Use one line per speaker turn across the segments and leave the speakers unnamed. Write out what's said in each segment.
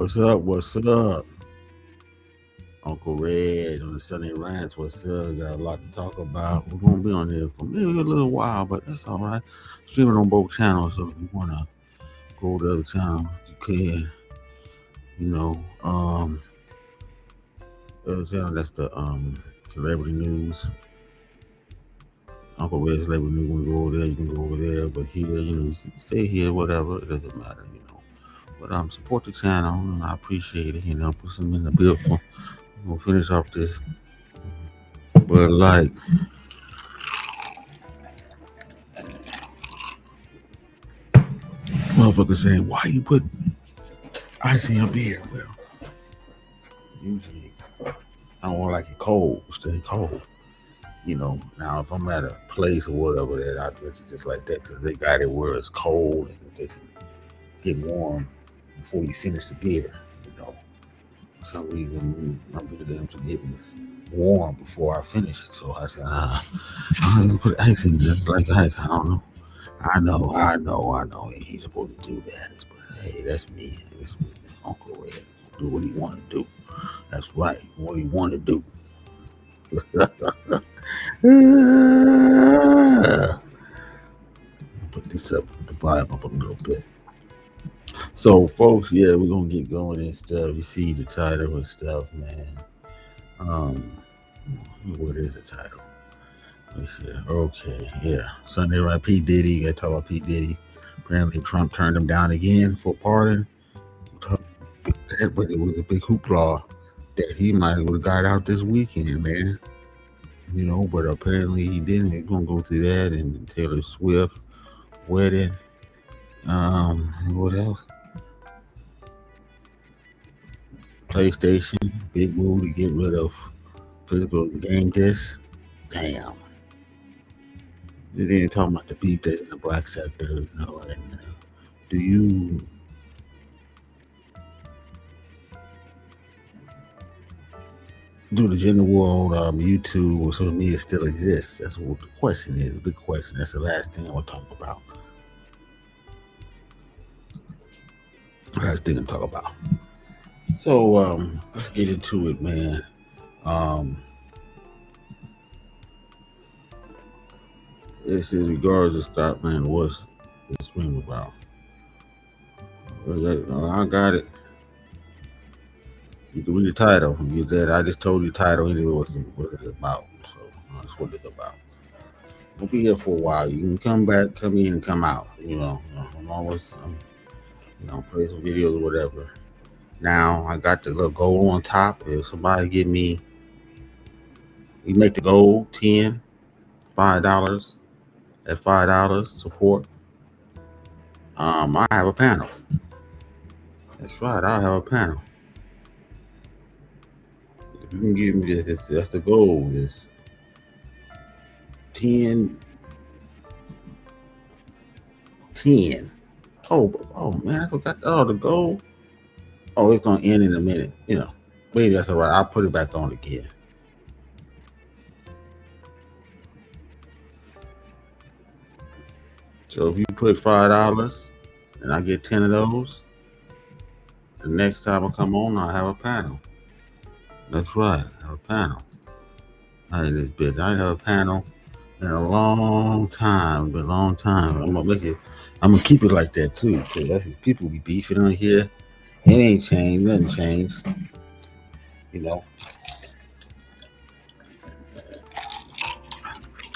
What's up? What's up? Uncle REG on the Sunday Rants. What's up? We got a lot to talk about. We're going to be on here for maybe a little while, but that's all right. Streaming on both channels, so if you want to go to the other channel, you can. You know, other channel, that's the celebrity news. Uncle REG celebrity news. When you go over there, you can go over there. But here, you can stay here, whatever. It doesn't matter, But support the channel, and I appreciate it. Put some in the bill for. We'll finish off this. But motherfucker saying, why you put ice in your beer? Well, usually I don't like it cold, stay cold. Now if I'm at a place or whatever that I drink it just like that, because they got it where it's cold and they can get warm before you finish the beer. For some reason I'm getting to getting warm before I finish it. So I said, I'm gonna put ice in just like ice. I don't know. I know. He ain't supposed to do that. But hey, that's me. That's me. Uncle REG. Do what he want to do. That's right. What he want to do. Put this up, the vibe up a little bit. So, folks, yeah, we're gonna get going and stuff. You see the title and stuff, man. What is the title? Okay, yeah. Sunday, right? P. Diddy. Gotta talk about P. Diddy. Apparently, Trump turned him down again for pardon. But it was a big hoopla that he might have got out this weekend, man. But apparently he didn't. He's gonna go through that and Taylor Swift wedding. What else? PlayStation, big move to get rid of physical game discs. Damn. They didn't talk about the beef that's in the black sector, and do you do the gender war on YouTube or social media still exists? That's what the question is. The big question. That's the last thing I want to talk about. Last thing I'm talking about. So let's get into it, man. This is regards to Scotland. What's the stream about? I got it. You can read the title. You did. I just told you the title anyway. What it's about. So that's what it's about. We'll be here for a while. You can come back, come in, and come out. I'm always, play some videos or whatever. Now I got the little goal on top. If somebody give me, we make the goal $5. At $5 support, I have a panel. That's right, I have a panel. If you can give me this, that's the goal. Is 10. Oh man, I forgot. The goal. Oh, it's gonna end in a minute. Maybe that's all right. I'll put it back on again. So if you put $5 and I get 10 of those, the next time I come on, I have a panel. That's right, I have a panel. I ain't this bitch. I ain't have a panel in a long time. Been a long time. I'm gonna make it. I'm gonna keep it like that too, because that's people be beefing on here. It ain't changed. Nothing changed.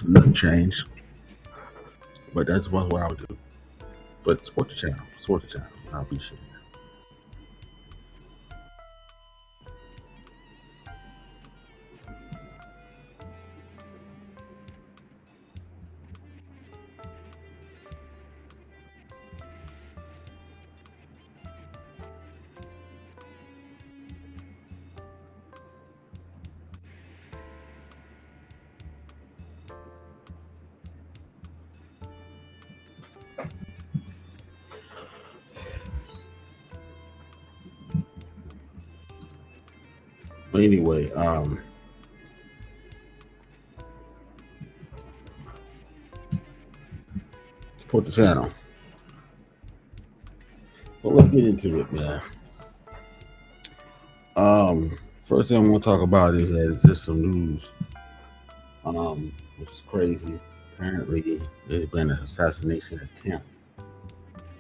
Nothing changed. But that's what I would do. But support the channel. I appreciate it. But anyway, support the channel. So let's get into it, man. First thing I want to talk about is that it's just some news, which is crazy. Apparently, there's been an assassination attempt.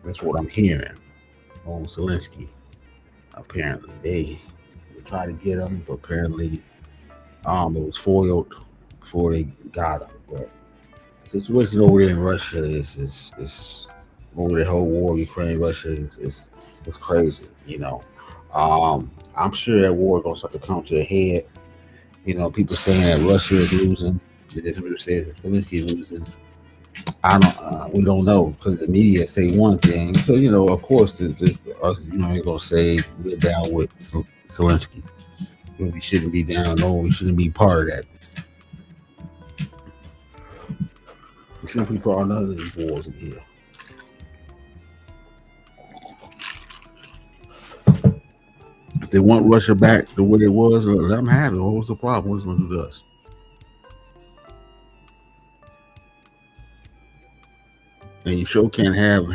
That's what I'm hearing on Zelensky. Apparently, they tried to get him, but apparently, it was foiled before they got him. But the situation over there in Russia is over the whole war, Ukraine, Russia is crazy. You know, I'm sure that war is gonna start to come to a head. You know, people saying that Russia is losing. There's somebody says that Zelensky is losing. We don't know because the media say one thing. Because you know, of course, us, you know, they're gonna say we're down with Zelensky. We shouldn't be down. No, we shouldn't be part of that. We shouldn't be part of none of these wars in here. If they want Russia back the way it was, let them have it. What's the problem? What's going to do to us? And you sure can't have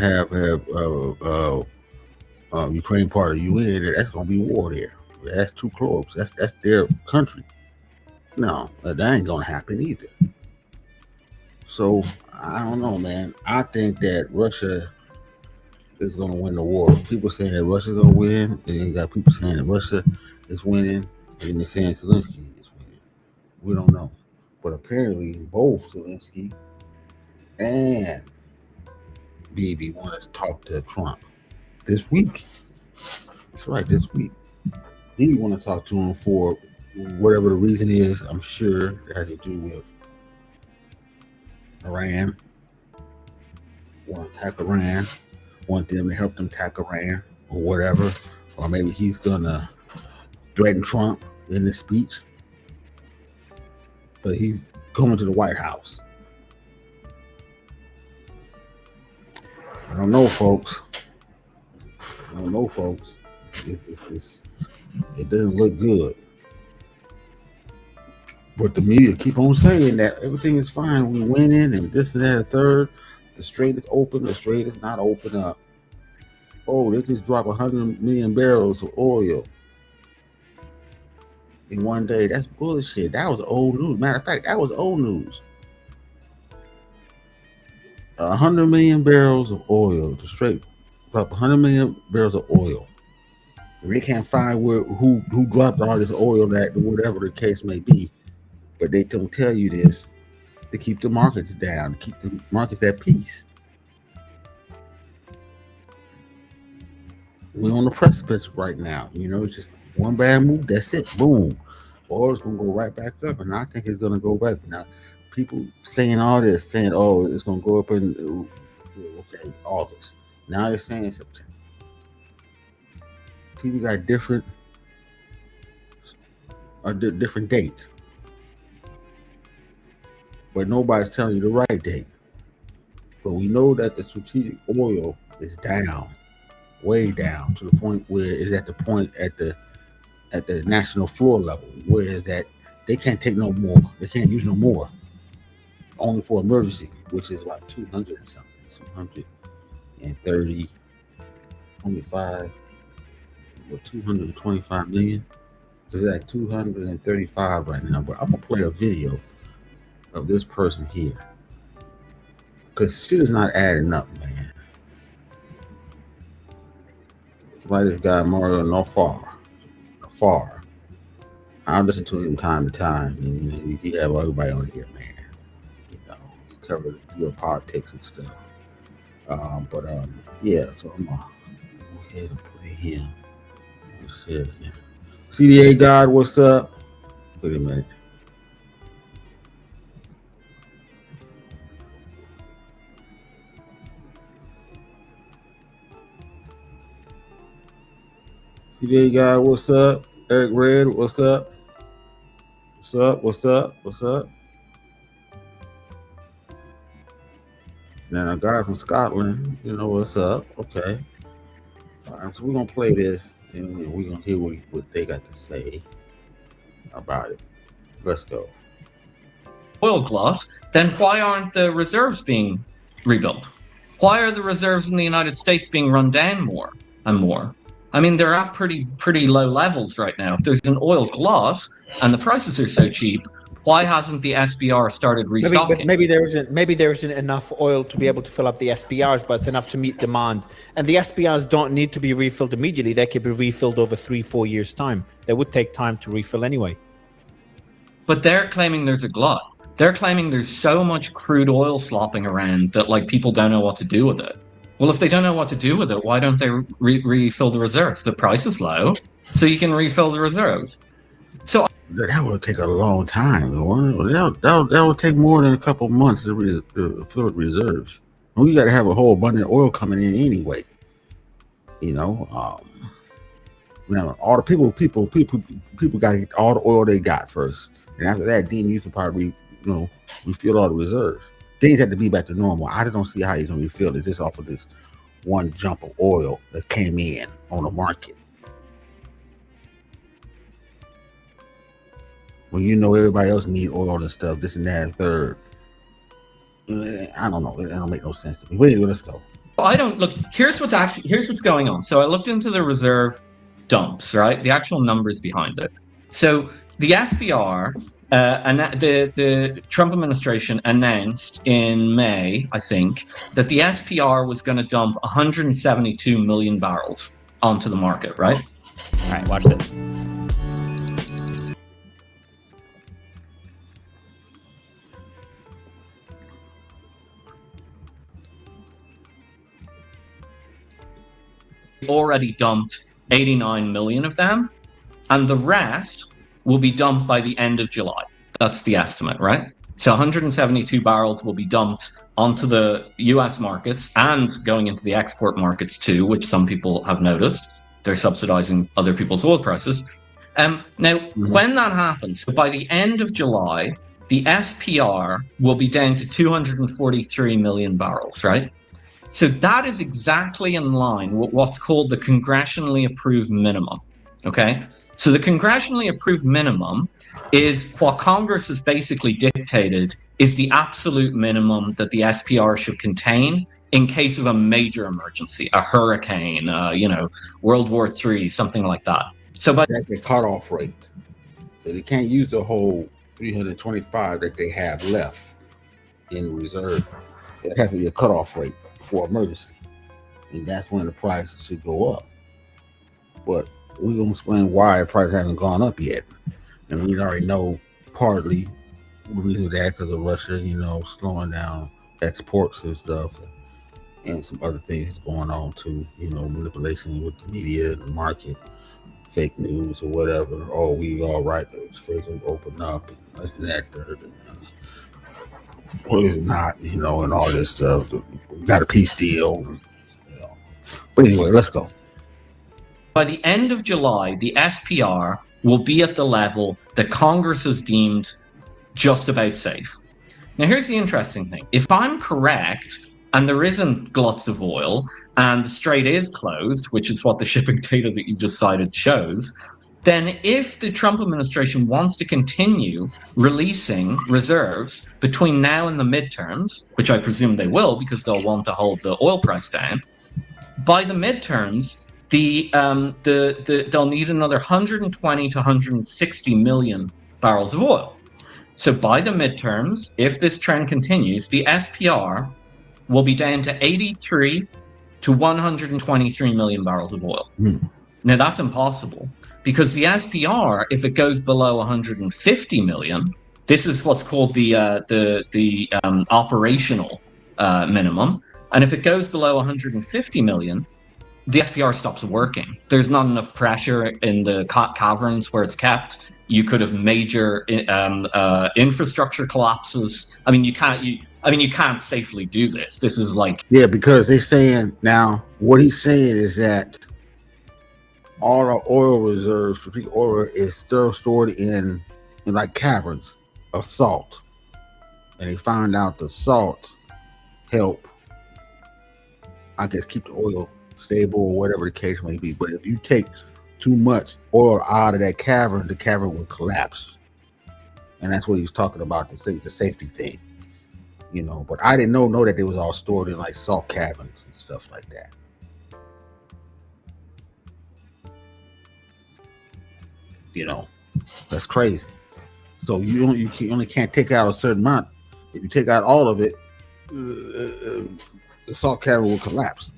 Ukraine part of the UN. That's going to be war there. That's too close. That's their country. No, that ain't going to happen either. So I don't know, man. I think that Russia is going to win the war. People saying that Russia's going to win, and then you got people saying that Russia is winning, and then they're saying Zelensky is winning. We don't know. But apparently both Zelensky and Bibi want to talk to Trump this week. That's right, this week. He want to talk to him for whatever the reason is. I'm sure it has to do with Iran. Want to attack Iran. Want them to help them attack Iran or whatever. Or maybe he's going to threaten Trump in this speech. But he's coming to the White House. I don't know, folks. It doesn't look good. But the media keep on saying that everything is fine. We're winning and this and that and the third. The strait is open. The strait is not open up. Oh, they just dropped 100 million barrels of oil in one day. That's bullshit. That was old news. Matter of fact, that was old news. 100 million barrels of oil. The strait dropped 100 million barrels of oil. They can't find who dropped all this oil, that whatever the case may be, but they don't tell you this to keep the markets down, to keep the markets at peace. We're on the precipice right now. You know, it's just one bad move. That's it. Boom. Oil's gonna go right back up, and I think it's gonna go back. Now, people saying all this, saying, "Oh, it's gonna go up in August." Now they're saying September. People got different dates, but nobody's telling you the right date. But we know that the strategic oil is down, way down, to the point where it's at the national floor level, where is that they can't take no more. They can't use no more, only for emergency, which is like 200 and something, 230, 25. 225 million. It's at 235 right now. But I'm gonna play a video of this person here, because shit is not adding up, man. Like this guy Mario Nofar. I listen to him time to time, and he have everybody on here, man. You know, he covered your politics and stuff. Yeah. So I'm gonna go ahead and put it here. Shit. CDA God, what's up? Wait a minute. CDA God, what's up? Eric Red, what's up? What's up? Now a guy from Scotland, you know what's up? Okay. All right, so we're gonna play this, and we're gonna hear what they got to say about it. Let's go.
Oil glut, then why aren't the reserves being rebuilt? Why are the reserves in the United States being run down more and more? I mean, they're at pretty low levels right now. If there's an oil glut and the prices are so cheap, why hasn't the SPR started restocking?
Maybe there isn't enough oil to be able to fill up the SPRs, but it's enough to meet demand. And the SPRs don't need to be refilled immediately. They could be refilled over 3-4 years' time. They would take time to refill anyway.
But they're claiming there's a glut. They're claiming there's so much crude oil slopping around that like people don't know what to do with it. Well, if they don't know what to do with it, why don't they refill the reserves? The price is low, so you can refill the reserves. So
that would take a long time. That would take more than a couple months to fill the reserves. Well, you got to have a whole abundant oil coming in anyway. You know, now all the people got to get all the oil they got first, and after that, then you can probably refill all the reserves. Things have to be back to normal. I just don't see how you can refill it just off of this one jump of oil that came in on the market. When everybody else need oil and stuff, this and that and third. I don't know. It don't make no sense to me. Wait, let's go.
I don't look. Here's what's going on. So I looked into the reserve dumps, right? The actual numbers behind it. So the SPR, and the Trump administration announced in May, I think, that the SPR was going to dump 172 million barrels onto the market, right?
All right, watch this.
Already dumped 89 million of them, and the rest will be dumped by the end of July. That's the estimate, right? So 172 barrels will be dumped onto the US markets and going into the export markets too, which some people have noticed. They're subsidizing other people's oil prices. When that happens, by the end of July, the SPR will be down to 243 million barrels, right? So that is exactly in line with what's called the congressionally approved minimum, okay? So the congressionally approved minimum is what Congress has basically dictated is the absolute minimum that the SPR should contain in case of a major emergency, a hurricane, World War III, something like that. So
that's the cutoff rate. So they can't use the whole 325 that they have left in reserve. It has to be a cutoff rate for emergency, and that's when the price should go up. But we're gonna explain why the price hasn't gone up yet, and we already know partly the reason that because of Russia, slowing down exports and stuff, and some other things going on too. Manipulation with the media, the market, fake news or whatever. Oh, we all right. It's fake. We open up and this and that. What is not, and all this stuff. We got a peace deal, But anyway, let's go.
By the end of July, the SPR will be at the level that Congress has deemed just about safe. Now, here's the interesting thing. If I'm correct, and there isn't gluts of oil, and the strait is closed, which is what the shipping data that you just cited shows, then if the Trump administration wants to continue releasing reserves between now and the midterms, which I presume they will because they'll want to hold the oil price down, by the midterms, they'll need another 120 to 160 million barrels of oil. So by the midterms, if this trend continues, the SPR will be down to 83 to 123 million barrels of oil. Now that's impossible because the SPR, if it goes below 150 million, this is what's called the operational minimum. And if it goes below 150 million, the SPR stops working. There's not enough pressure in the caverns where it's kept. You could have major infrastructure collapses. I mean, you can't safely do this. This is like
because they're saying now. What he's saying is that all our oil reserves, strategic oil, is still stored in like caverns of salt, and they found out the salt help, I guess, keep the oil stable or whatever the case may be. But if you take too much oil out of that cavern, the cavern will collapse, and that's what he was talking about, the safety thing, But I didn't know that they was all stored in like salt caverns and stuff like that. You know, that's crazy. So you only can't take out a certain amount. If you take out all of it, the salt cavern will collapse.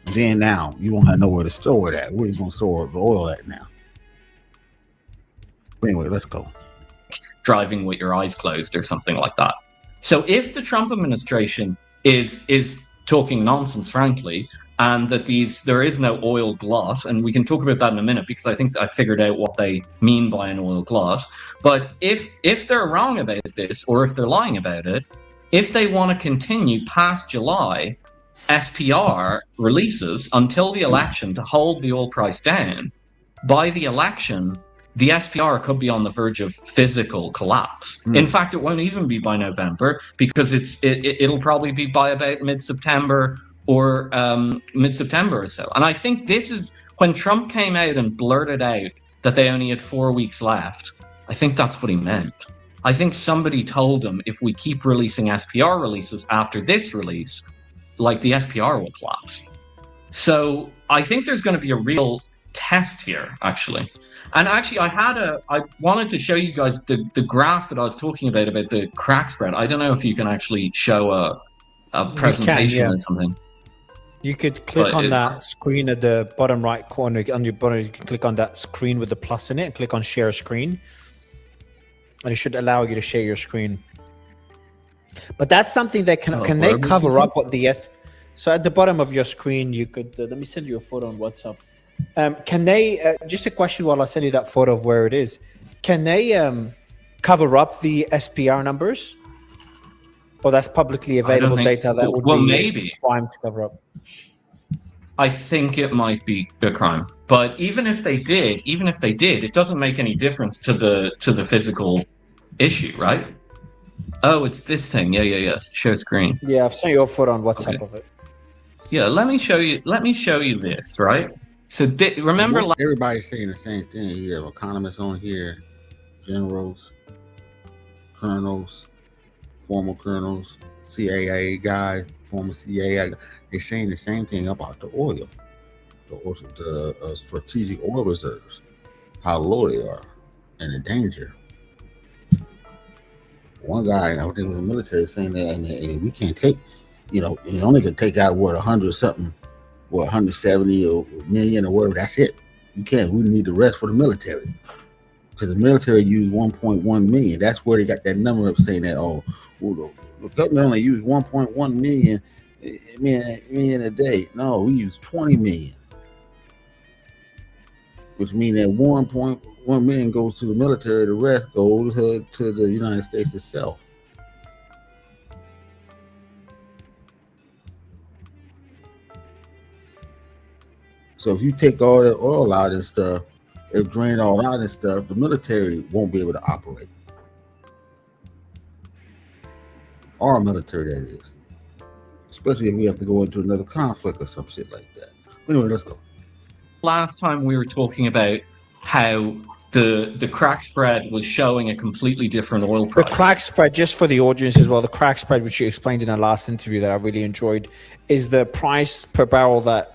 And then now you won't have nowhere to store it at. Where are you going to store the oil at now? But anyway, let's go.
Driving with your eyes closed or something like that. So if the Trump administration is talking nonsense, frankly, and that there is no oil glut, and we can talk about that in a minute because I think I figured out what they mean by an oil glut. But if they're wrong about this, or if they're lying about it, if they want to continue past July SPR releases until the election to hold the oil price down, by the election, the SPR could be on the verge of physical collapse. In fact, it won't even be by November because it'll probably be by about mid-September or mid-September or so. And I think this is when Trump came out and blurted out that they only had 4 weeks left. I think that's what he meant. I think somebody told him if we keep releasing SPR releases after this release, like the SPR will collapse. So I think there's going to be a real test here, actually. And actually, I wanted to show you guys the graph that I was talking about the crack spread. I don't know if you can actually show a presentation or something.
You could click on that screen at the bottom right corner on your bottom. You can click on that screen with the plus in it and click on share screen. And it should allow you to share your screen. But that's something that can they cover up what the So at the bottom of your screen, you could, let me send you a photo on WhatsApp. Can they, just a question while I send you that photo of where it is. Can they cover up the SPR numbers? Or that's publicly available data that would be
maybe
a crime to cover up?
I think it might be a crime. But even if they did, it doesn't make any difference to the physical issue, right? Oh, it's this thing. Yeah. Share screen.
Yeah, I've sent you a photo on WhatsApp of it.
Yeah, let me show you this, right? So remember,
everybody's saying the same thing. You have economists on here, generals, colonels, former colonels, CIA guys, former CIA guys. They're saying the same thing about the oil, the strategic oil reserves, how low they are, and the danger. One guy, I think it was the military, saying that and we can't take, you only can take out 170 million or whatever. That's it. You can't. We need the rest for the military, because the military used 1.1 million. That's where they got that number up, saying that the government only used 1.1 million a day. No, we use 20 million, which means that 1.1 million goes to the military. The rest goes to the United States itself. So if you take all that oil out and stuff, if drain all out and stuff, the military won't be able to operate. Our military, that is. Especially if we have to go into another conflict or some shit like that. But anyway, let's go.
Last time we were talking about how the crack spread was showing a completely different oil price.
The crack spread, just for the audience as well, the crack spread, which you explained in our last interview that I really enjoyed, is the price per barrel that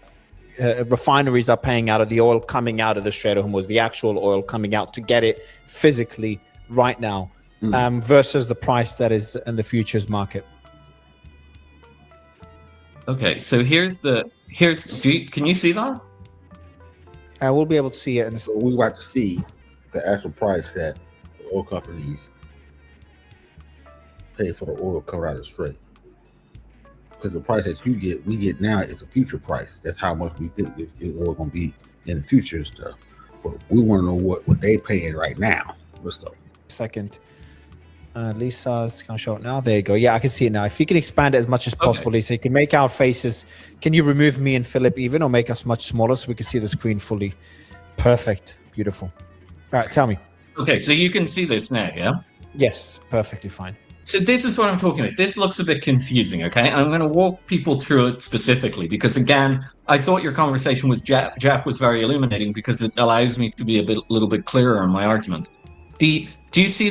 refineries are paying out of the oil coming out of the Strait of Hormuz, the actual oil coming out to get it physically right now, versus the price that is in the futures market.
Okay, so can you see that?
I will be able to see it.
So we want to see the actual price that the oil companies pay for the oil coming out of the Strait. Because the price that we get now is a future price. That's how much we think the oil going to be in the future and stuff. But we want to know what they paying right now. Let's go.
Second. Lisa's going to show it now. There you go. Yeah, I can see it now. If you can expand it as much as possible, Lisa, you can make our faces. Can you remove me and Philip even, or make us much smaller so we can see the screen fully? Perfect. Beautiful. All right, tell me.
Okay, so you can see this now, yeah?
Yes, perfectly fine.
So this is what I'm talking about. This looks a bit confusing, okay? I'm going to walk people through it specifically because, again, I thought your conversation with Jeff was very illuminating because it allows me to be a little bit clearer on my argument. Do you see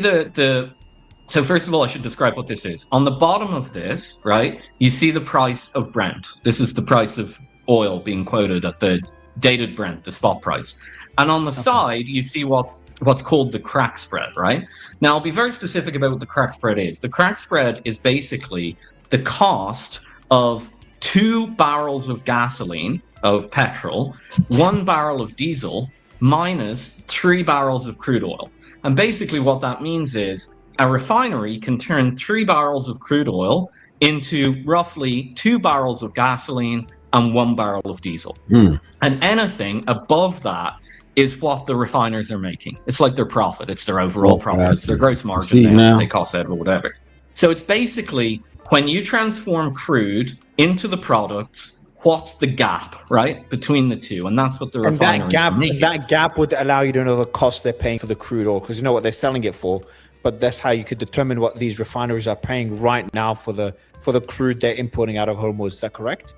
so first of all, I should describe what this is. On the bottom of this, right, you see the price of Brent. This is the price of oil being quoted at the dated Brent, the spot price. And on the side, you see what's called the crack spread, right? Now, I'll be very specific about what the crack spread is. The crack spread is basically the cost of 2 barrels of gasoline, of petrol, 1 barrel of diesel, minus 3 barrels of crude oil. And basically what that means is a refinery can turn 3 barrels of crude oil into roughly 2 barrels of gasoline and 1 barrel of diesel. And anything above that is what the refiners are making. It's like their profit. It's their overall profit. It's their gross margin. They say cost out or whatever. So it's basically when you transform crude into the products, what's the gap, right, between the two? And that's what the refineries are making.
That gap would allow you to know the cost they're paying for the crude oil, because you know what they're selling it for. But that's how you could determine what these refineries are paying right now for the crude they're importing out of Hormuz. Is that correct?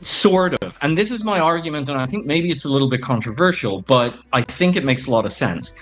Sort of. And this is my argument, and I think maybe it's a little bit controversial, but I think it makes a lot of sense.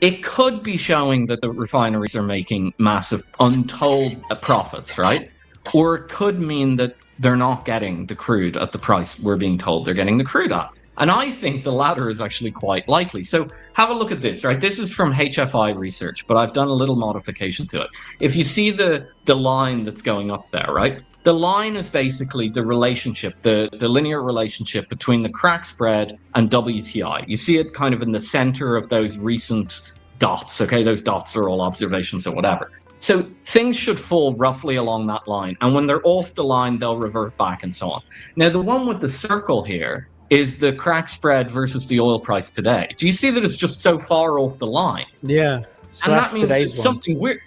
It could be showing that the refineries are making massive, untold profits, right? Or it could mean that they're not getting the crude at the price we're being told they're getting the crude at. And I think the latter is actually quite likely. So have a look at this, right? This is from HFI research, but I've done a little modification to it. If you see the line that's going up there, right? The line is basically the relationship, the linear relationship between the crack spread and WTI. You see it kind of in the center of those recent dots, okay? Those dots are all observations or whatever. So things should fall roughly along that line. And when they're off the line, they'll revert back and so on. Now, the one with the circle here is the crack spread versus the oil price today. Do you see that it's just so far off the line?
Yeah. So
and
that's
that means
today's
it's something weird.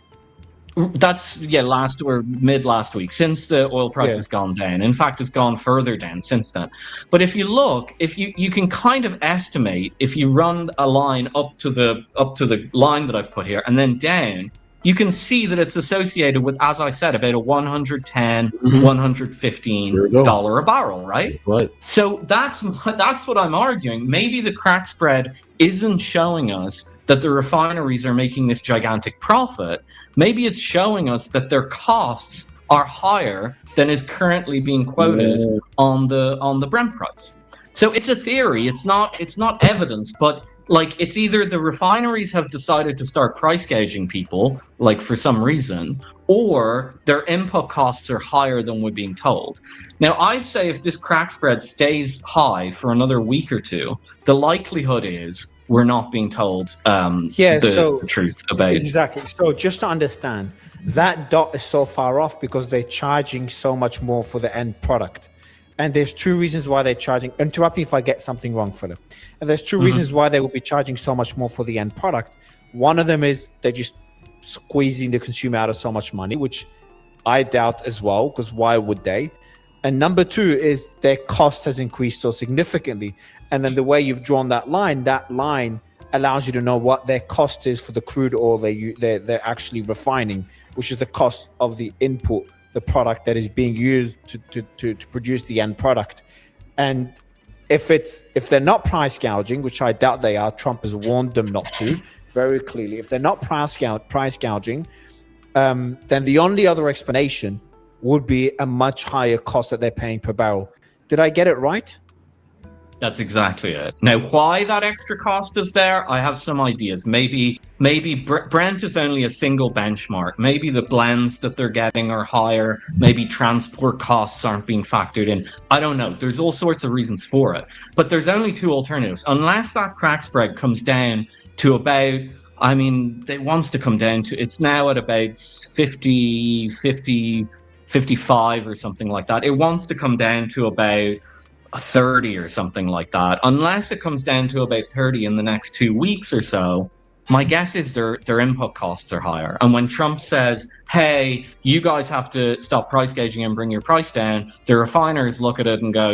That's last or mid last week, since the oil price has gone down. In fact, it's gone further down since then. But if you look, if you can kind of estimate, if you run a line up to the line that I've put here and then down, you can see that it's associated with, as I said, about a $110, $115 a barrel, right?
Right.
So that's what I'm arguing. Maybe the crack spread isn't showing us that the refineries are making this gigantic profit. Maybe it's showing us that their costs are higher than is currently being quoted on the Brent price. So it's a theory. It's not evidence, but like, it's either the refineries have decided to start price gouging people, like for some reason, or their input costs are higher than we're being told. Now, I'd say if this crack spread stays high for another week or two, the likelihood is we're not being told the truth about it.
Exactly. So just to understand, that dot is so far off because they're charging so much more for the end product. And there's 2 reasons why they're charging. Interrupt me if I get something wrong, Philip. And there's 2 reasons why they will be charging so much more for the end product. One of them is they're just squeezing the consumer out of so much money, which I doubt as well, because why would they? And number 2 is their cost has increased so significantly. And then the way you've drawn that line allows you to know what their cost is for the crude oil they're actually refining, which is the cost of the input, the product that is being used to produce the end product. And if they're not price gouging, which I doubt they are, Trump has warned them not to very clearly. If they're not price gouging, then the only other explanation would be a much higher cost that they're paying per barrel. Did I get it right?
That's exactly it. Now, why that extra cost is there, I have some ideas. Maybe Brent is only a single benchmark. Maybe the blends that they're getting are higher. Maybe transport costs aren't being factored in. I don't know. There's all sorts of reasons for it. But there's only 2 alternatives. Unless that crack spread comes down to about, I mean, it wants to come down to, it's now at about 50, 55 or something like that. It wants to come down to about 30 or something like that. Unless it comes down to about 30 in the next 2 weeks or so, my guess is their input costs are higher. And when Trump says, hey, you guys have to stop price gouging and bring your price down, the refiners look at it and go,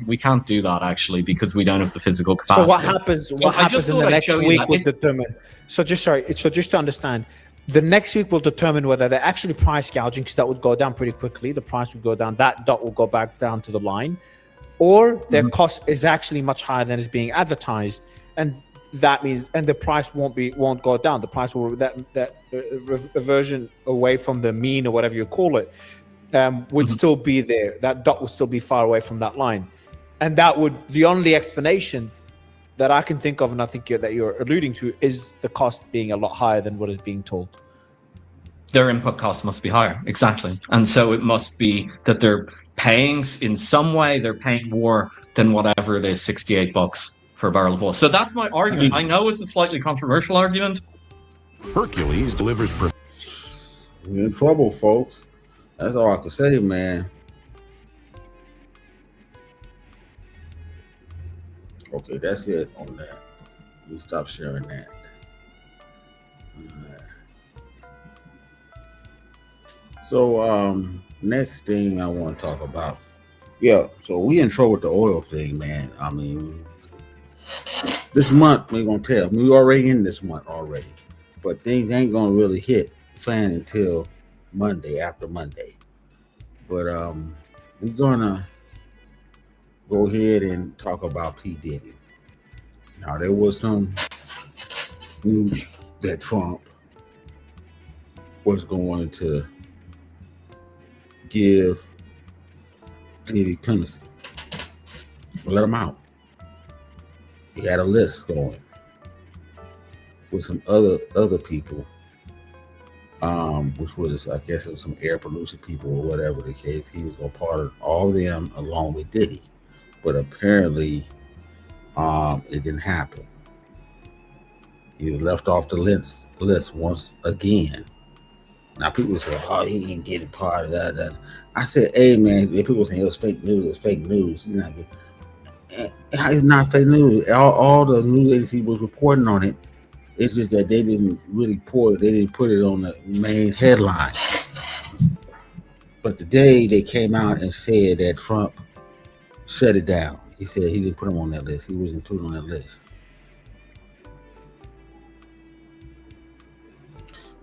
we can't do that actually because we don't have the physical capacity.
So what happens in the next week will determine. So just to understand, the next week will determine whether they're actually price gouging, because that would go down pretty quickly. The price would go down. That dot will go back down to the line. Or their cost is actually much higher than is being advertised. And that means, and the price won't go down. The price will that reversion away from the mean or whatever you call it would still be there. That dot will still be far away from that line, and that would the only explanation that I can think of, and I think that you're alluding to, is the cost being a lot higher than what is being told.
Their input costs must be higher, exactly, and so it must be that they're paying in some way. They're paying more than whatever it is, $68 for a barrel of oil. So that's my argument. I know it's a slightly controversial argument.
Hercules delivers.
We're in trouble, folks. That's all I can say, man. Okay, that's it on that. We stop sharing that. So, next thing I want to talk about. Yeah, so we in trouble with the oil thing, man. I mean, this month we're gonna tell. We already in this month already, but things ain't gonna really hit fan until Monday, after Monday. But we're gonna go ahead and talk about P. Diddy. Now there was some news that Trump was going to give Diddy clemency, let him out. He had a list going with some other people, which was, I guess, it was some air pollution people or whatever the case. He was gonna pardon all of them along with Diddy, but apparently, it didn't happen. He was left off the list once again. Now people say, "Oh, he ain't getting part of that." I said, "Hey, man," if people saying it was fake news, it's fake news. You're not getting. It's not fake news. All the news agency was reporting on it. It's just that they didn't really they didn't put it on the main headline. But today they came out and said that Trump shut it down. He said he didn't put him on that list. He was included on that list.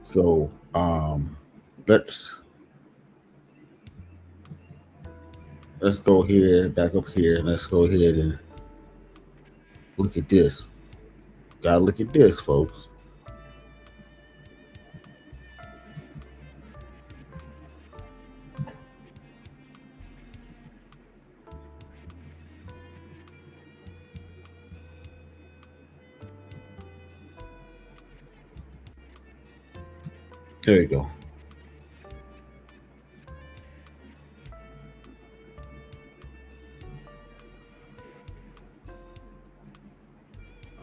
So let's go here, back up here, and let's go ahead and look at this. Gotta look at this, folks. There you go.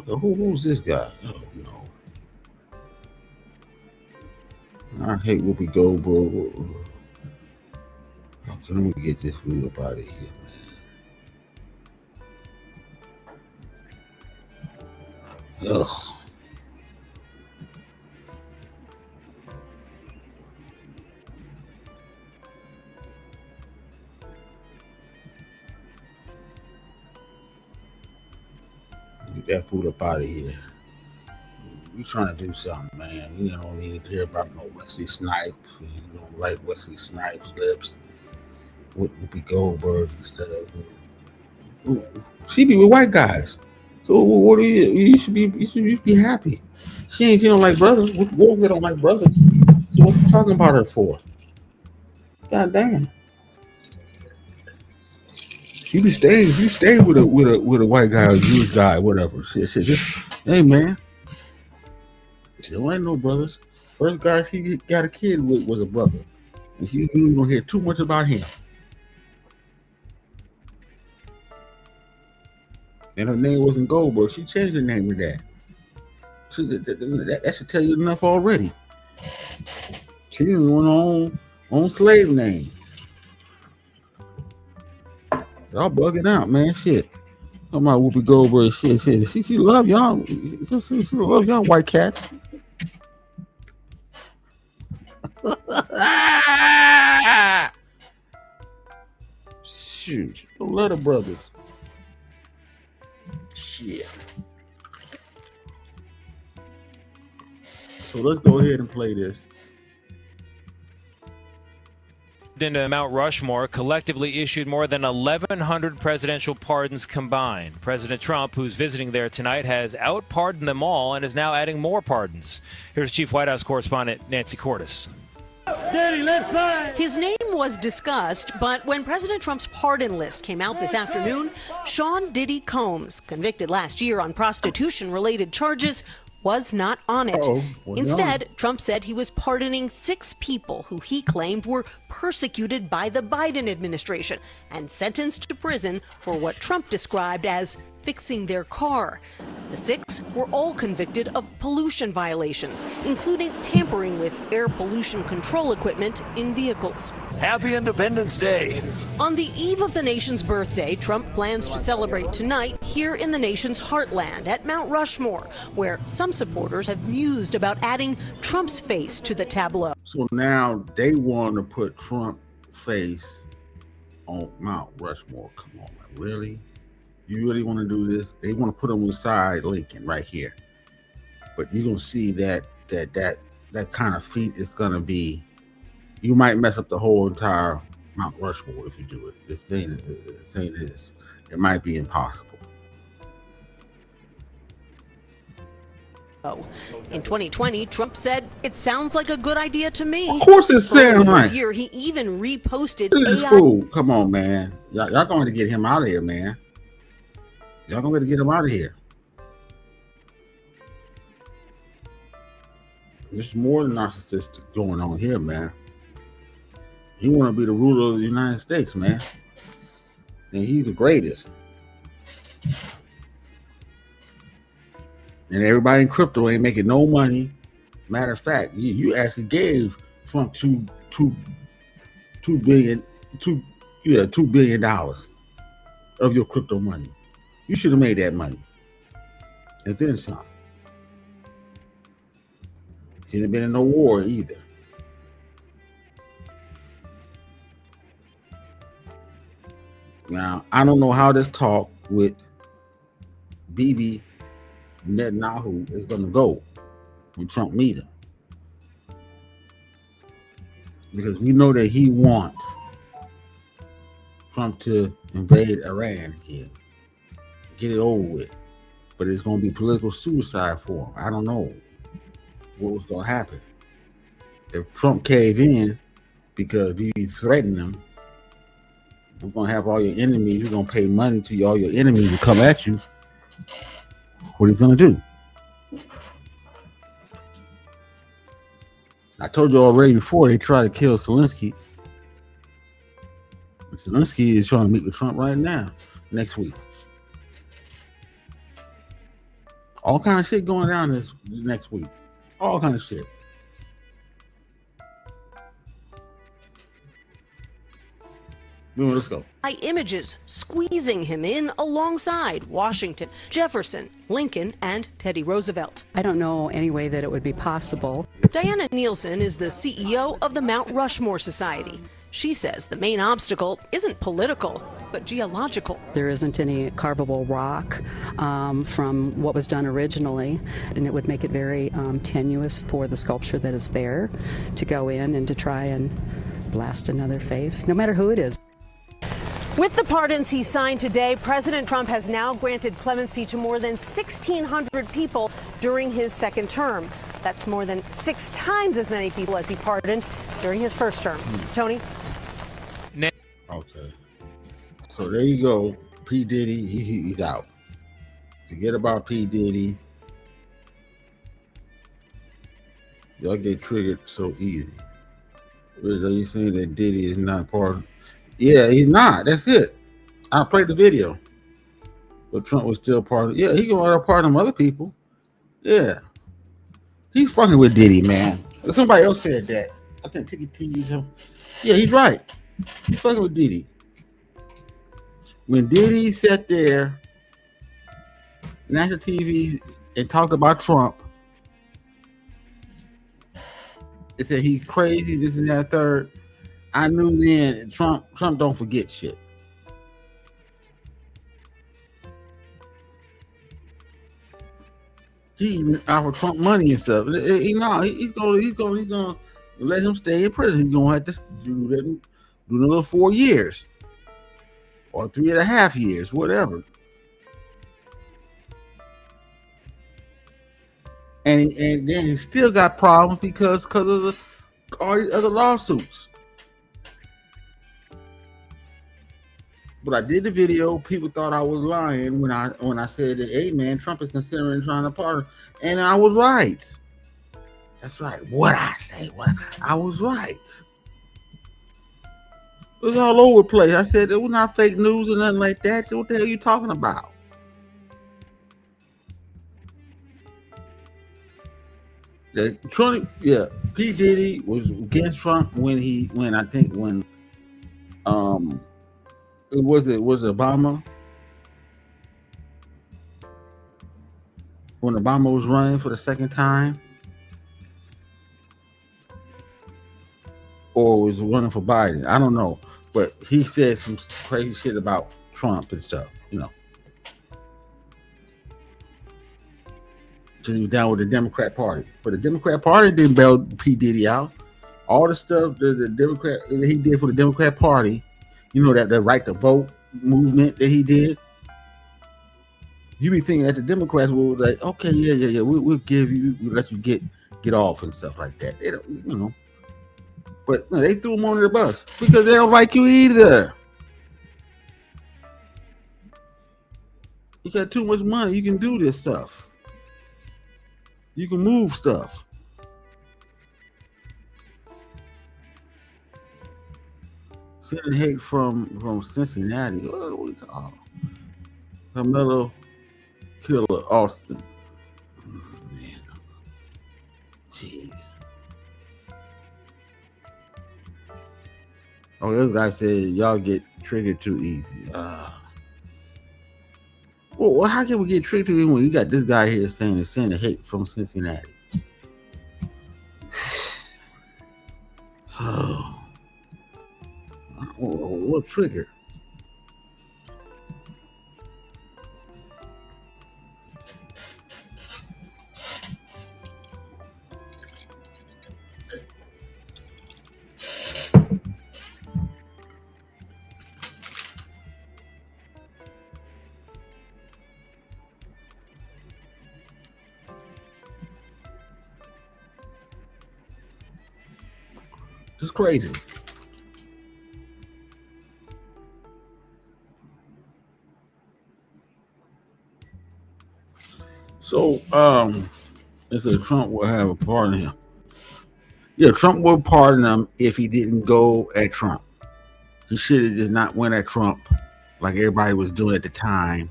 Okay, who's this guy? I don't know. I hate Whoopi Goldberg. Okay, let me get this real up out of here, man. Ugh. Get that food up out of here. We trying to do something, man. We don't need to hear about no Wesley Snipes. We don't like Wesley Snipes' lips. Whoopi Goldberg and stuff. She be with white guys. So what do you should be happy. She don't like brothers. We don't like brothers. So what you talking about her for? God damn. You stay with a white guy or Jewish guy, whatever. Shit, just, hey man. Still ain't no brothers. First guy she got a kid with was a brother. And you don't hear too much about him. And her name wasn't Goldberg. She changed her name to that. That should tell you enough already. She didn't want her own slave name. Y'all bugging out, man. Shit. Talking about Whoopi Goldberg. Shit. She love y'all. She love y'all white cats. Shoot. Don't let her brothers. Shit. So let's go ahead and play this.
into Mount Rushmore collectively issued more than 1,100 presidential pardons combined. President Trump, who's visiting there tonight, has out-pardoned them all and is now adding more pardons. Here's Chief White House correspondent Nancy Cordes.
His name was discussed, but when President Trump's pardon list came out this afternoon, Sean Diddy Combs, convicted last year on prostitution-related charges, was not on it. Instead, Trump said he was pardoning 6 people who he claimed were persecuted by the Biden administration and sentenced to prison for what Trump described as fixing their car. The 6 were all convicted of pollution violations, including tampering with air pollution control equipment in vehicles.
Happy Independence Day.
On the eve of the nation's birthday, Trump plans to celebrate tonight here in the nation's heartland at Mount Rushmore, where some supporters have mused about adding Trump's face to the tableau.
So now they want to put Trump's face on Mount Rushmore. Come on, man. Really? You really want to do this? They want to put him beside Lincoln right here. But you're going to see that kind of feat is going to be, you might mess up the whole entire Mount Rushmore if you do it. It's saying this. It might be impossible.
In 2020, Trump said, "It sounds like a good idea to me."
Of course it's saying right.
This year, he even reposted
Look at this fool. Come on, man. Y'all going to get him out of here, man. Y'all going to get him out of here. There's more than narcissistic going on here, man. He want to be the ruler of the United States, man. And he's the greatest. And everybody in crypto ain't making no money. Matter of fact, you actually gave Trump $2 billion of your crypto money. You should have made that money. And then some. Shouldn't have been in no war either. Now, I don't know how this talk with Bibi Netanyahu is going to go when Trump meet him. Because we know that he wants Trump to invade Iran again. Get it over with. But it's going to be political suicide for him. I don't know what was going to happen. If Trump cave in because Bibi threatened him, we're going to have all your enemies. You're going to pay money to all your enemies to come at you. What he's going to do? I told you already before they tried to kill Zelensky. And Zelensky is trying to meet with Trump right now, next week. All kind of shit going down this next week. All kind of shit. Let's go.
Images squeezing him in alongside Washington, Jefferson, Lincoln, and Teddy Roosevelt.
I don't know any way that it would be possible.
Diana Nielsen is the CEO of the Mount Rushmore Society. She says the main obstacle isn't political, but geological.
There isn't any carvable rock from what was done originally, and it would make it very tenuous for the sculpture that is there to go in and to try and blast another face, no matter who it is.
With the pardons he signed today, President Trump has now granted clemency to more than 1,600 people during his second term. That's more than 6 times as many people as he pardoned during his first term. Tony?
Okay. So there you go. P. Diddy, he's out. Forget about P. Diddy. Y'all get triggered so easy. Are you saying that Diddy is not part of? Yeah, he's not. That's it. I played the video. But Trump was still part of. Yeah, he can pardon other people. Yeah. He's fucking with Diddy, man. Somebody else said that. I think Tiki T. Yeah, he's right. He's fucking with Diddy. When Diddy sat there, national TV, and talked about Trump, it said he's crazy, this and that, third. I knew then Trump don't forget shit. He even offered Trump money and stuff. He's gonna let him stay in prison. He's gonna have to do that do another 4 years or 3.5 years, whatever. And then he still got problems because of all these other lawsuits. But I did the video. People thought I was lying when I said that, hey man, Trump is considering trying to pardon, and I was right. That's right. What I say, I was right. It was all over the place. I said it was not fake news or nothing like that. So what the hell are you talking about? Trump, yeah, P. Diddy was against Trump when it was Obama. When Obama was running for the second time, or was running for Biden, I don't know, but he said some crazy shit about Trump and stuff, because he was down with the Democrat Party. But the Democrat Party didn't bail P. Diddy out. All the stuff the Democrat that he did for the Democrat Party, that the right to vote movement that he did. You be thinking that the Democrats were like, okay, yeah, we'll give you, we'll let you get off and stuff like that. They don't, but they threw him under the bus because they don't like you either. You got too much money. You can do this stuff. You can move stuff. Sending hate from Cincinnati. Oh, Carmelo Killer Austin. Man. Jeez. Oh, this guy said y'all get triggered too easy. Well, how can we get triggered when you got this guy here saying sending hate from Cincinnati? Oh. What trigger? It's crazy. So, it says Trump will have a pardon him. Yeah, Trump will pardon him if he didn't go at Trump. He should have just not went at Trump like everybody was doing at the time.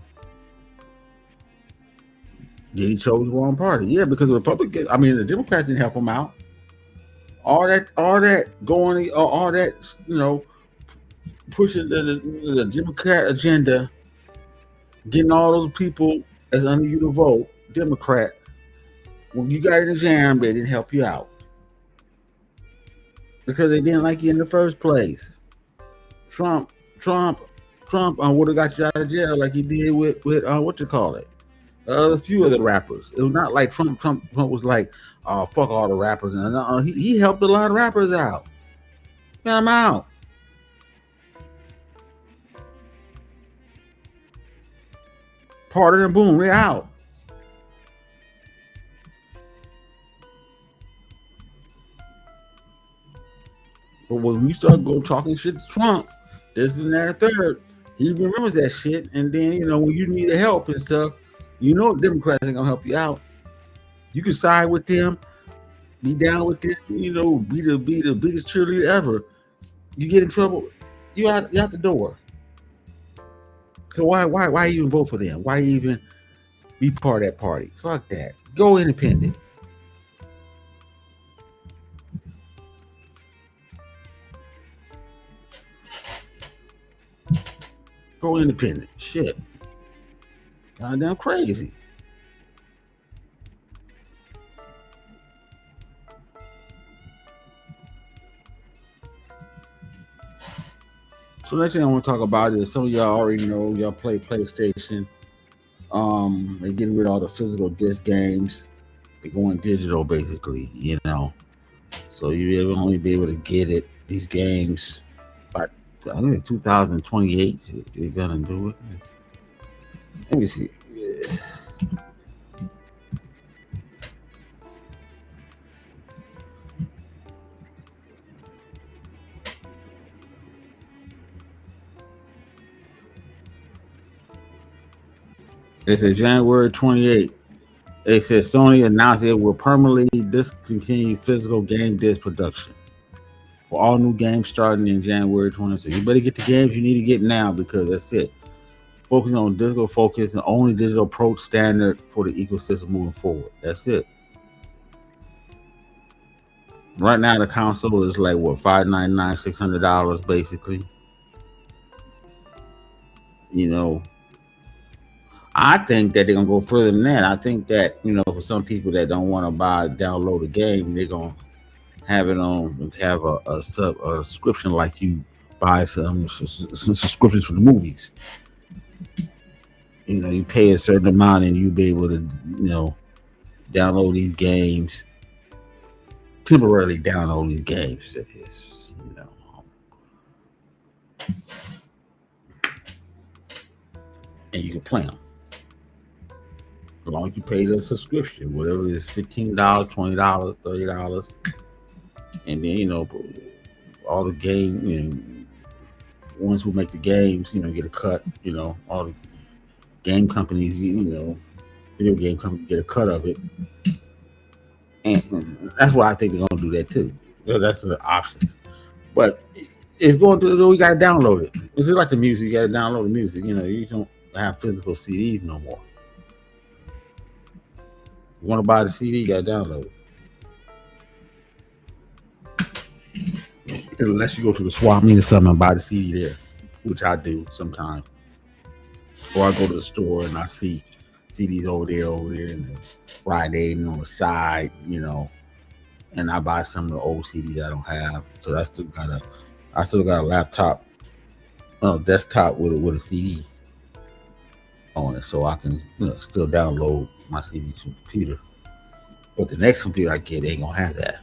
Then he chose the wrong party. Yeah, because the the Democrats didn't help him out. All that going, all that, pushing the Democrat agenda, getting all those people that's under you to vote Democrat. When you got in the jam, they didn't help you out because they didn't like you in the first place. Trump would have got you out of jail like he did with a few of the rappers. It was not like Trump was like, oh, fuck all the rappers. And he helped a lot of rappers out. Got them out. Pardon and boom, they're out. But when we start talking shit to Trump, this and that, third, he remembers that shit. And then, when you need help and stuff, the Democrats ain't gonna help you out. You can side with them, be down with them, be the biggest cheerleader ever. You get in trouble, you out the door. So why even vote for them? Why even be part of that party? Fuck that. Go independent. Go independent. Shit. Goddamn crazy. So next thing I want to talk about is some of y'all already know, y'all play PlayStation. They're getting rid of all the physical disc games. They're going digital basically, So you will only be able to get these games about I think 2028 they're gonna do it. Let me see. Yeah. It says January 28th. It says Sony announced it will permanently discontinue physical game disc production for all new games starting in January 26th. You better get the games you need to get now because that's it. Focusing on digital focus and only digital approach standard for the ecosystem moving forward. That's it. Right now, the console is like what, $599, $600 basically. You know, I think that they're gonna go further than that. I think that, you know, for some people that don't want to download a game, they're gonna have it on, have a subscription like you buy some subscriptions for the movies. You know, you pay a certain amount and you be able to, you know, download these games, temporarily download these games. That is, you know. And you can play them. As long as you pay the subscription, whatever it is, $15, $20, $30. And then, you know, all the game, you know, ones who make the games, you know, get a cut, you know, all the game companies, you know, video game companies get a cut of it. And that's why I think they're going to do that too. That's the option. But it's going to, you got to download it. It's just like the music, you got to download the music. You know, you don't have physical CDs no more. You want to buy the CD, you got to download it. Unless you go to the swap meet or something and buy the CD there, which I do sometimes. Or I go to the store and I see CDs over there, and the Friday and on the side, you know, and I buy some of the old CDs I don't have. So I still got a laptop, desktop with a CD on it, so I can, you know, still download my CD to the computer. But the next computer I get ain't gonna have that.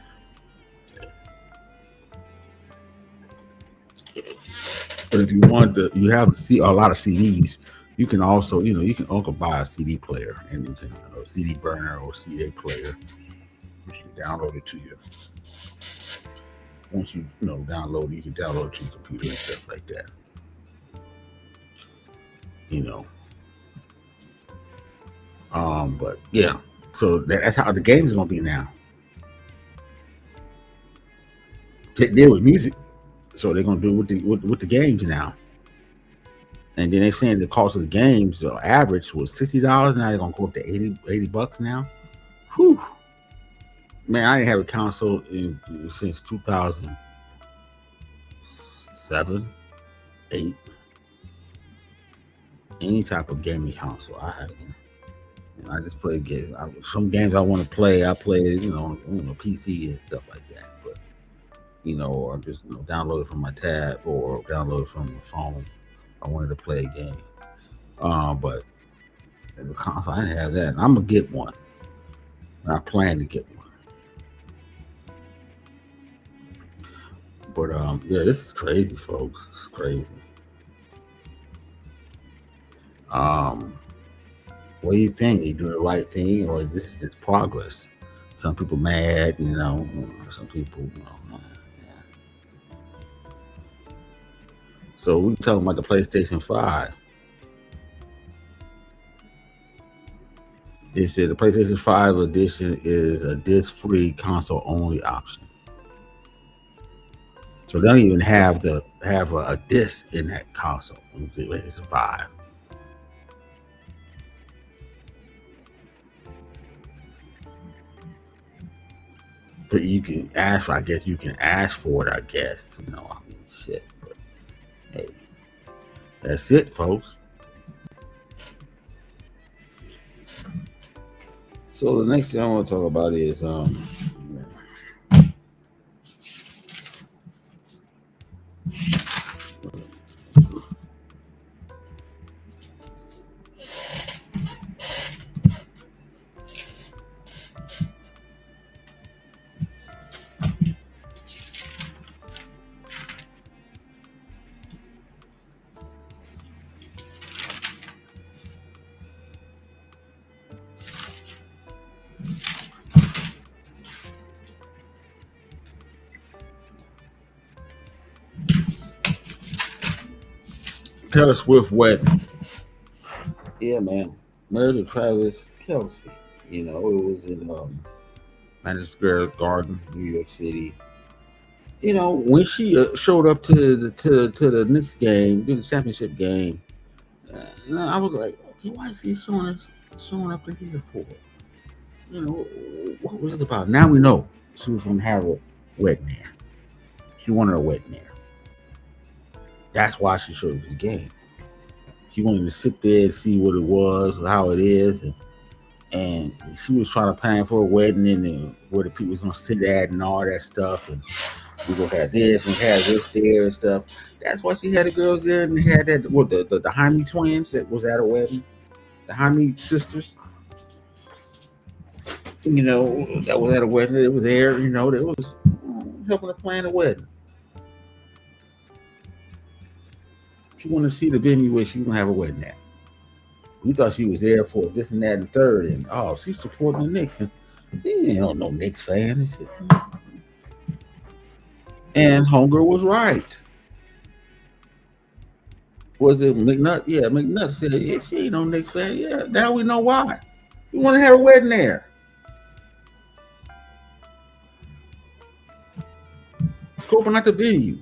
But if you want you have a lot of CDs, you can also, you know, you can also buy a CD player, and you can, you know, CD burner or CD player, which you can download it to you. Once you know download it, you can download it to your computer and stuff like that. You know. But yeah, so that's how the game is gonna be now. They deal with music, so they're gonna do with the games now. And then they're saying the cost of the games, the average was $60. Now they're gonna go up to $80 now. Whew. Man, I didn't have a console since 2007, 8. Any type of gaming console I had. And I just play games. Some games I want to play, I play, you know, on a PC and stuff like that. But, you know, or just, you know, download it from my tab or download it from the phone. I wanted to play a game. But the console, I didn't have that. And I'm gonna get one. And I plan to get one. But yeah, this is crazy, folks. It's crazy. What do you think? Are you doing the right thing, or is this just progress? Some people mad, you know. Some people, you know. Yeah. So we're talking about the PlayStation 5. It said the PlayStation 5 edition is a disc-free console-only option. So they don't even have a disc in that console. PlayStation 5. But you can ask for, I guess you can ask for it, I guess. You know, I mean, shit. But hey, that's it, folks. So the next thing I want to talk about is Taylor Swift wedding. Yeah, man. Married to Travis Kelce. You know, it was in Madison Square Garden, New York City. You know, when she showed up to the Knicks game, the championship game, you know, I was like, okay, why is she showing up to here for? You know, what was it about? Now we know she was going to have a wedding there. She wanted a wedding there. That's why she showed up to the game. She wanted to sit there and see what it was, how it is, and she was trying to plan for a wedding and where the people was going to sit at and all that stuff. And we gonna have this, we have this there and stuff. That's why she had the girls there, and they had that the Jaime twins that was at a wedding, the Jaime sisters. You know, that was at a wedding. It was there. You know, that was helping to plan a wedding. She wanted to see the venue where she was gonna have a wedding at. We thought she was there for this and that and third, and she's supporting the Knicks, and you don't know Knicks fan and shit. And Homegirl was right. Was it McNutt? Yeah, McNutt said, yeah, she ain't no Knicks fan. Yeah, now we know why. We want to have a wedding there. Scoping out the venue.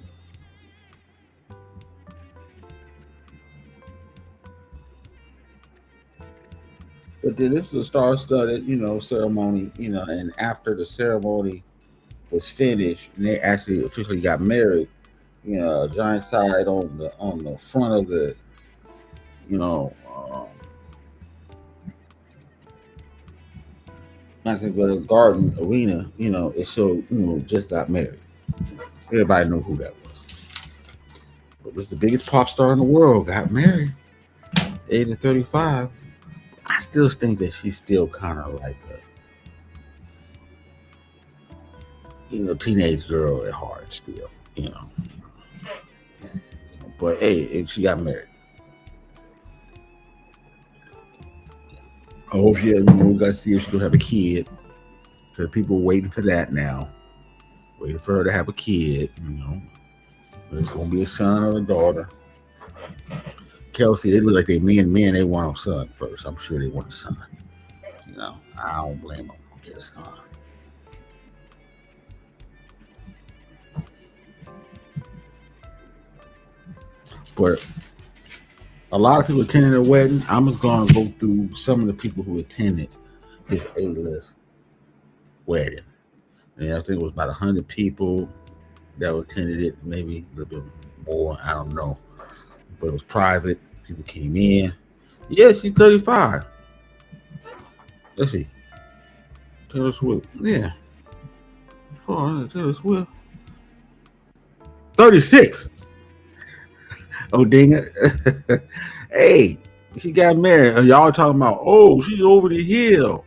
But then this was a star-studded, you know, ceremony, you know, and after the ceremony was finished and they actually officially got married, you know, a giant side on the front of the, you know, the Garden Arena, you know, it showed, you know, just got married. Everybody knew who that was. But this is the biggest pop star in the world, got married, age of 35. I still think that she's still kind of like a, you know, teenage girl at heart still, you know. But hey, she got married. I hope we got to see if she's gonna have a kid. So people waiting for that now, waiting for her to have a kid. You know, it's gonna be a son or a daughter. Kelsey, they look like they men. They want a son first. I'm sure they want a son. You know, I don't blame them. Get a son. But a lot of people attended the wedding. I'm just going to go through some of the people who attended this A-list wedding. And I think it was about 100 people that attended it, maybe a little bit more. I don't know. But it was private. People came in. Yeah, she's 35. Let's see. Taylor Swift. Yeah. Taylor Swift. 36. Oh, dang it. Hey, she got married. Y'all talking about, oh, she's over the hill.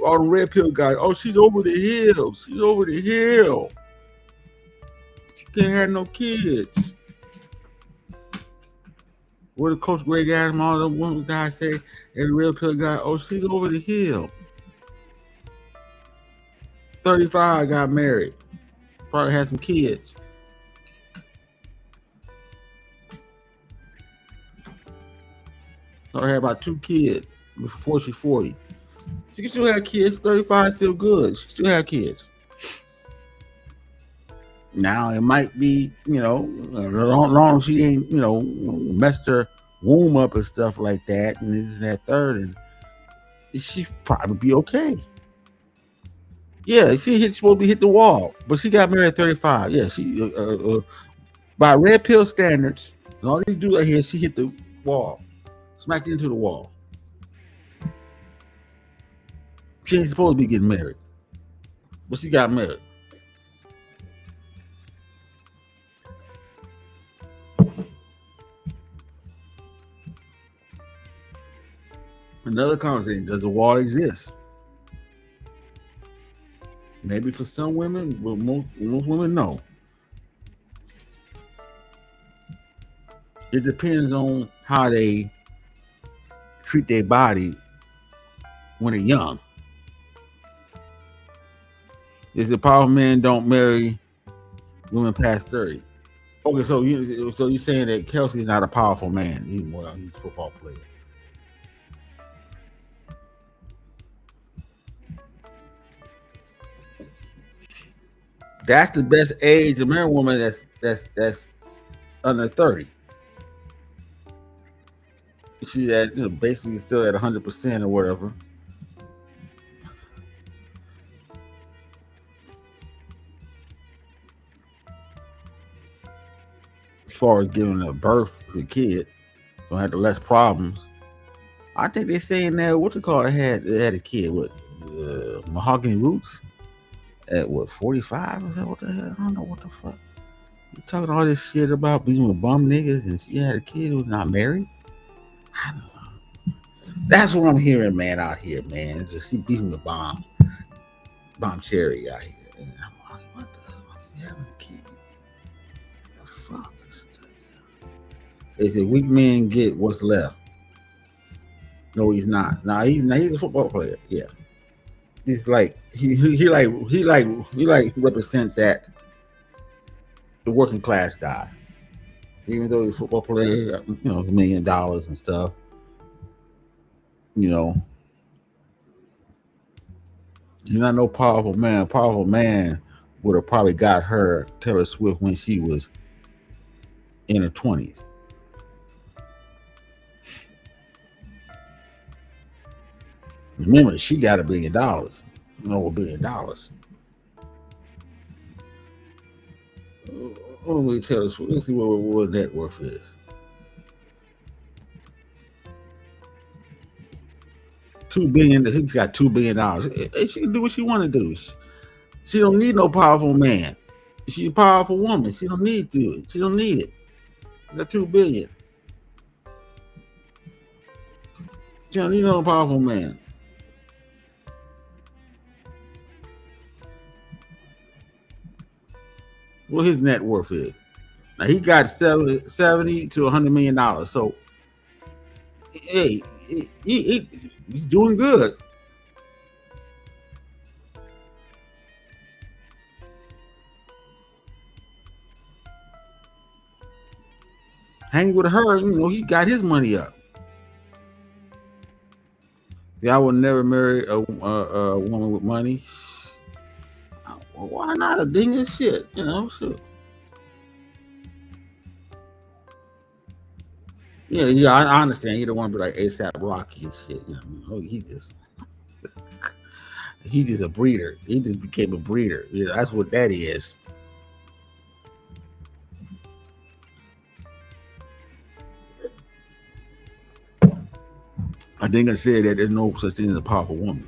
All the red pill guys, oh, she's over the hill. She's over the hill. She can't have no kids. What did Coach Greg Adams, all the one guys say, and the red pill guy, oh, she's over the hill. 35 got married. Probably had some kids. I had about 2 kids before she's 40. She can still have kids. 35 is still good. She can still have kids. Now it might be, you know, as long as she ain't, you know, messed her womb up and stuff like that, and this and that third, and she probably be okay. Yeah, she's supposed to be hit the wall, but she got married at 35. Yeah, she by red pill standards, and all these dudes out here, she hit the wall. Smacked into the wall. She ain't supposed to be getting married, but she got married. Another conversation: does the wall exist? Maybe for some women, but most women no. It depends on how they treat their body when they're young. Is the power men don't marry women past 30? Okay, so you're saying that Kelsey's not a powerful man? He's a football player. That's the best age of married woman. That's under 30. She's at basically still at 100% or whatever. As far as giving a birth to a kid, don't have the less problems. I think they're saying that what they call it had a kid with Mahogany Roots at what 45? Is that what the hell? I don't know what the fuck. You talking all this shit about being with bum niggas and she had a kid who's not married? I don't know. That's what I'm hearing, man, out here, man. Just she beating the bomb cherry out here. And I'm like, what the hell? What's he having a kid? What the fuck? They say weak men get what's left. No, he's not. Nah, he's a football player. Yeah, he's like he represents that the working class guy. Even though he's a football player, $1 million and stuff. He's not no powerful man. A powerful man would have probably got her Taylor Swift when she was in her 20s. Remember, she got $1 billion. $1 billion. What do we tell us? Let's see what net worth is. $2 billion. She's got $2 billion. She can do what she want to do. She don't need no powerful man. She's a powerful woman. She don't need to do it. She don't need it. She got $2 billion. She don't need no powerful man. What his net worth is. Now he got 70 to $100 million. So, hey, he's doing good. Hanging with her, he got his money up. See, I would never marry a woman with money. Well, why not? A ding and shit, shit. Yeah, I understand. You don't want to be like ASAP Rocky and shit. He just a breeder. He just became a breeder. That's what that is. I think I said that there's no such thing as a powerful woman.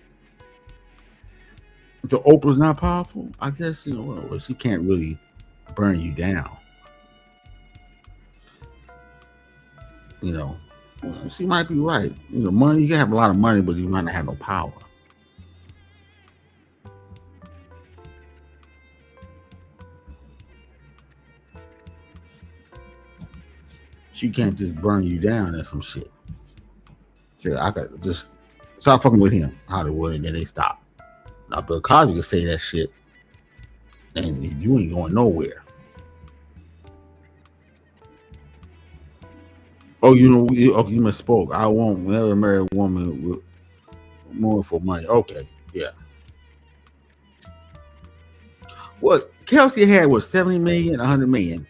So Oprah's not powerful? I guess, she can't really burn you down. She might be right. Money, you can have a lot of money, but you might not have no power. She can't just burn you down or some shit. So I could just stop fucking with him, Hollywood, and then they stop. Now Bill Cosby could say that shit, and you ain't going nowhere. Oh, you misspoke. I won't never marry a woman with more for money. Okay, yeah. What Kelsey had was 70 million, 100 million.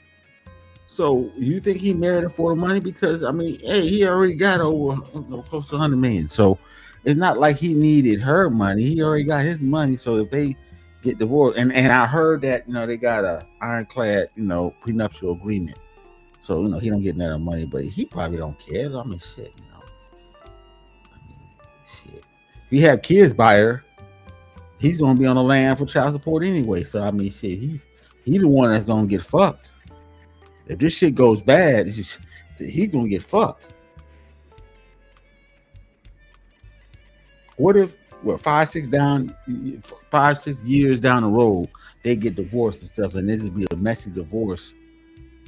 So you think he married her for the money? Because he already got over close to 100 million. So it's not like he needed her money. He already got his money. So if they get divorced, and I heard that they got a ironclad prenuptial agreement. So he don't get none of money, but he probably don't care. Shit. Shit. If you have kids by her, he's gonna be on the land for child support anyway. So shit, he's the one that's gonna get fucked. If this shit goes bad, he's gonna get fucked. What if 5-6 years down the road they get divorced and stuff, and it just be a messy divorce,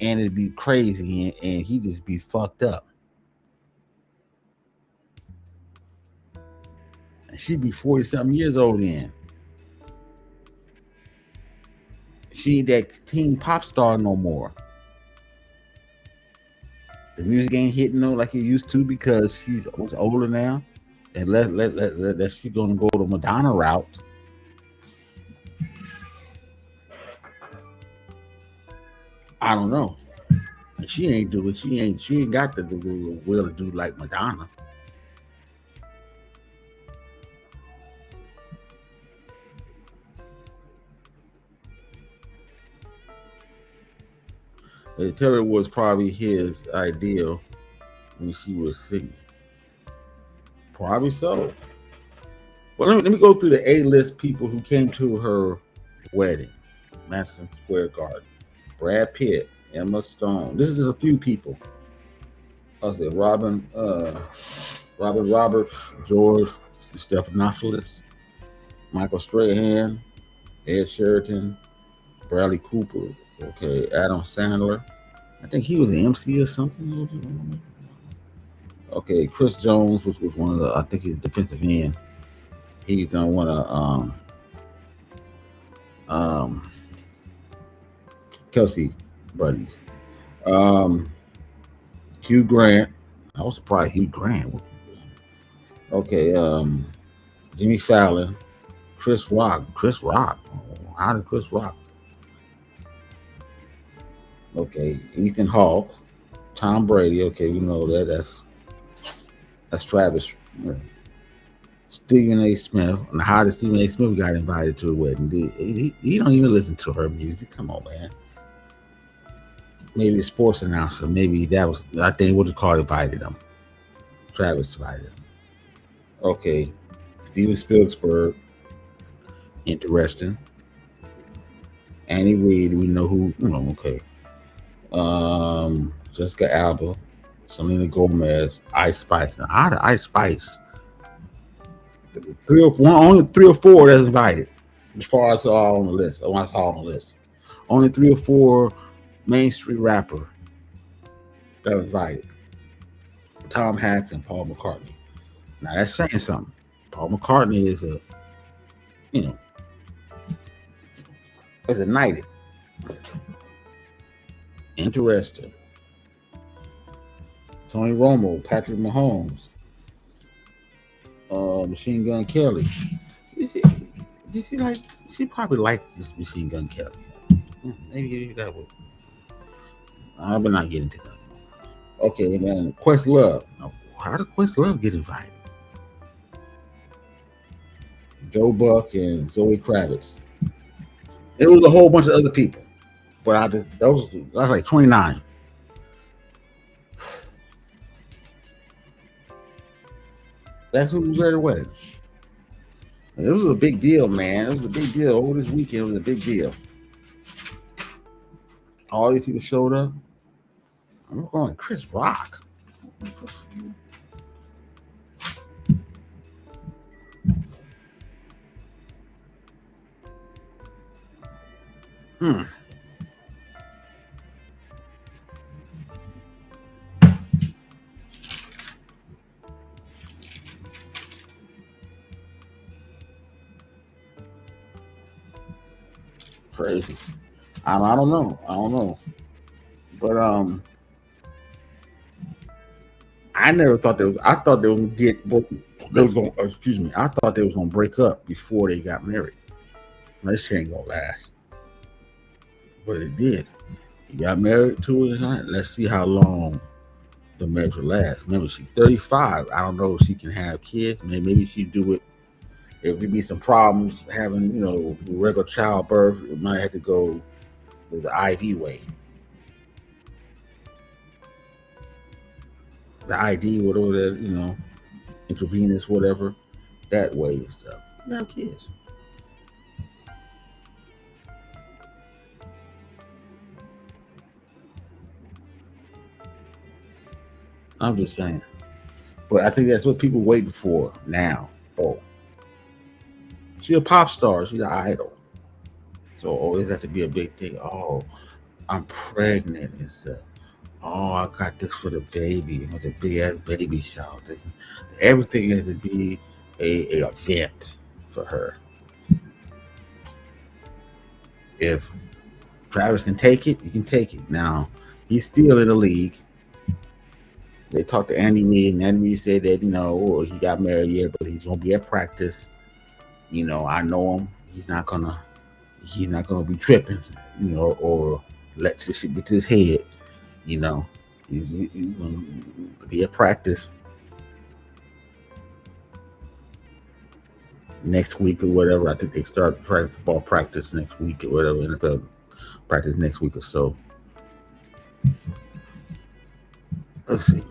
and it'd be crazy, and he just be fucked up, and she'd be 40-something years old then. She ain't that teen pop star no more. The music ain't hitting though like it used to because she's older now, and let she's gonna go the Madonna route. I don't know. She ain't doing. She ain't got the will to do like Madonna. They tell it was probably his idea when she was singing. Probably so. Well, let me go through the A-list people who came to her wedding, Madison Square Garden. Brad Pitt, Emma Stone. This is just a few people. I said Robert Roberts, George Stephanopoulos, Michael Strahan, Ed Sheraton, Bradley Cooper. Okay, Adam Sandler. I think he was an MC or something. Okay, Chris Jones was one of the. I think he's defensive end. He's on one of Kelsey buddies. Hugh Grant. I was surprised Hugh Grant. Okay, Jimmy Fallon, Chris Rock. How did Chris Rock? Okay, Ethan Hawke, Tom Brady. Okay, we know that. That's Travis. Stephen A. Smith. And how did Stephen A. Smith got invited to the wedding? He don't even listen to her music. Come on, man. Maybe a sports announcer. Maybe that was. I think what the call invited him. Travis invited him. Okay, Steven Spielberg. Interesting. Annie Reid. We know who. Okay. Jessica Alba, Selena Gomez, Ice Spice. Now, out of Ice Spice, only 3 or 4 that's invited. As far as all on the list, only 3 or 4 mainstream rapper that was invited. Tom Hanks and Paul McCartney. Now that's saying something. Paul McCartney is a knighted. Interesting. Tony Romo, Patrick Mahomes, Machine Gun Kelly. She probably liked this Machine Gun Kelly. Maybe that would. I better not get into that. Okay, man. Questlove. Now, how did Questlove get invited? Joe Buck and Zoe Kravitz. It was a whole bunch of other people. But that was like 29. That's who was at the wedding. It was a big deal, man. It was a big deal. Over this weekend, it was a big deal. All these people showed up. I'm going Chris Rock. Crazy. I don't know. But I never thought I thought they was gonna break up before they got married. This shit ain't gonna last. But it did. He got married to her. Let's see how long the marriage will last. Remember, she's 35. I don't know if she can have kids. Maybe she do it. If there be some problems having, regular childbirth, it might have to go the IV way. The ID, whatever that, intravenous, whatever, that way and stuff. You have kids. I'm just saying. But I think that's what people waiting for now. Oh. She's a pop star. She's an idol. So always has to be a big thing. Oh, I'm pregnant and stuff. Oh, I got this for the baby. With a big ass baby shower. Everything has to be a event for her. If Travis can take it, he can take it. Now, he's still in the league. They talked to Andy Reid, and Andy Reid said that, he got married yet, but he's gonna be at practice. I know him. He's not gonna be tripping, or let this shit get to his head. He's gonna be at practice next week or whatever. I think they start football practice next week or whatever. NFL practice next week or so. Let's see.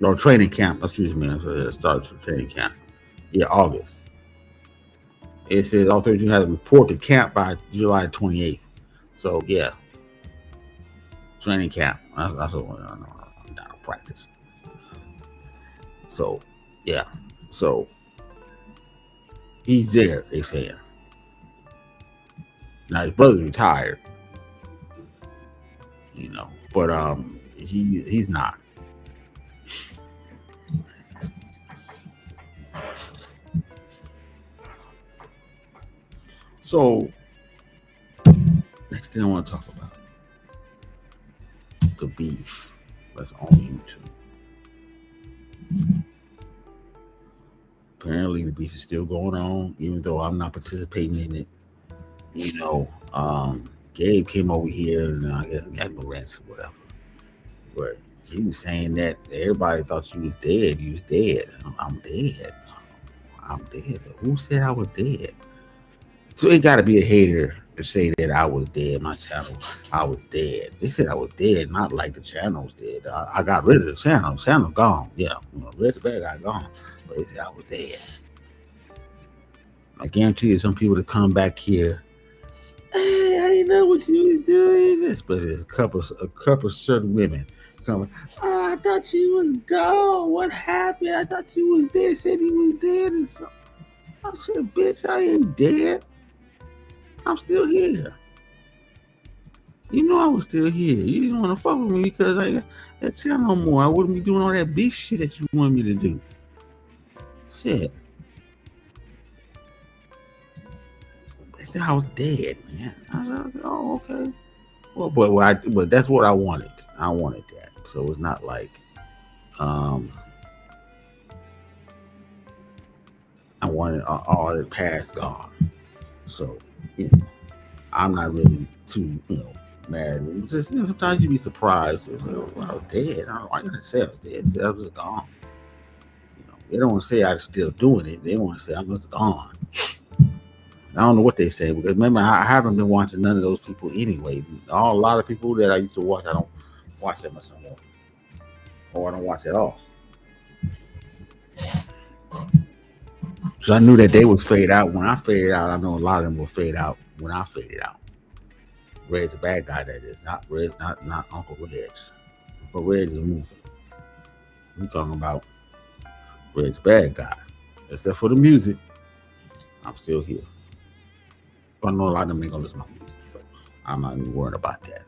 No, training camp. Excuse me. It starts with training camp. Yeah, August. It says all 32 has to report to camp by July 28th. So, yeah. Training camp. That's what I'm down to practice. So, yeah. So, he's there, they saying. Now, his brother's retired. But he's not. So, next thing I want to talk about, the beef that's on YouTube. Apparently, the beef is still going on, even though I'm not participating in it. Gabe came over here, and I got no rants or whatever. But he was saying that everybody thought you was dead. You was dead. I'm dead. I'm dead. Who said I was dead? So it got to be a hater to say that I was dead. My channel, I was dead. They said I was dead, not like the channel was dead. I got rid of the channel. Channel gone. Yeah, rid of the bad guy gone. But they said I was dead. I guarantee you, some people that come back here, hey, I didn't know what you was doing. But there's a couple certain women coming. Oh, I thought you was gone. What happened? I thought you was dead. They said he was dead or something. I said, bitch, I ain't dead. I'm still here. I was still here. You didn't want to fuck with me because I got that channel no more. I wouldn't be doing all that beef shit that you wanted me to do. Shit. I was dead, man. I was oh, okay. Well, but that's what I wanted. I wanted that. So it's not like I wanted all the past gone. So, I'm not really too, mad. Just, sometimes you be surprised. I was dead. I didn't say I was dead. I said I was gone. They don't want to say I'm still doing it. They want to say I'm just gone. I don't know what they say, because remember, I haven't been watching none of those people anyway. A lot of people that I used to watch, I don't watch that much no more. Or I don't watch at all. So I knew that they would fade out. When I faded out, I know a lot of them will fade out when I faded out. Reg's the bad guy, that is. Not Reg, not Uncle REG. Uncle REG is a movie. We're talking about Reg's bad guy. Except for the music, I'm still here. But I know a lot of them ain't gonna listen to my music, so I'm not even worried about that.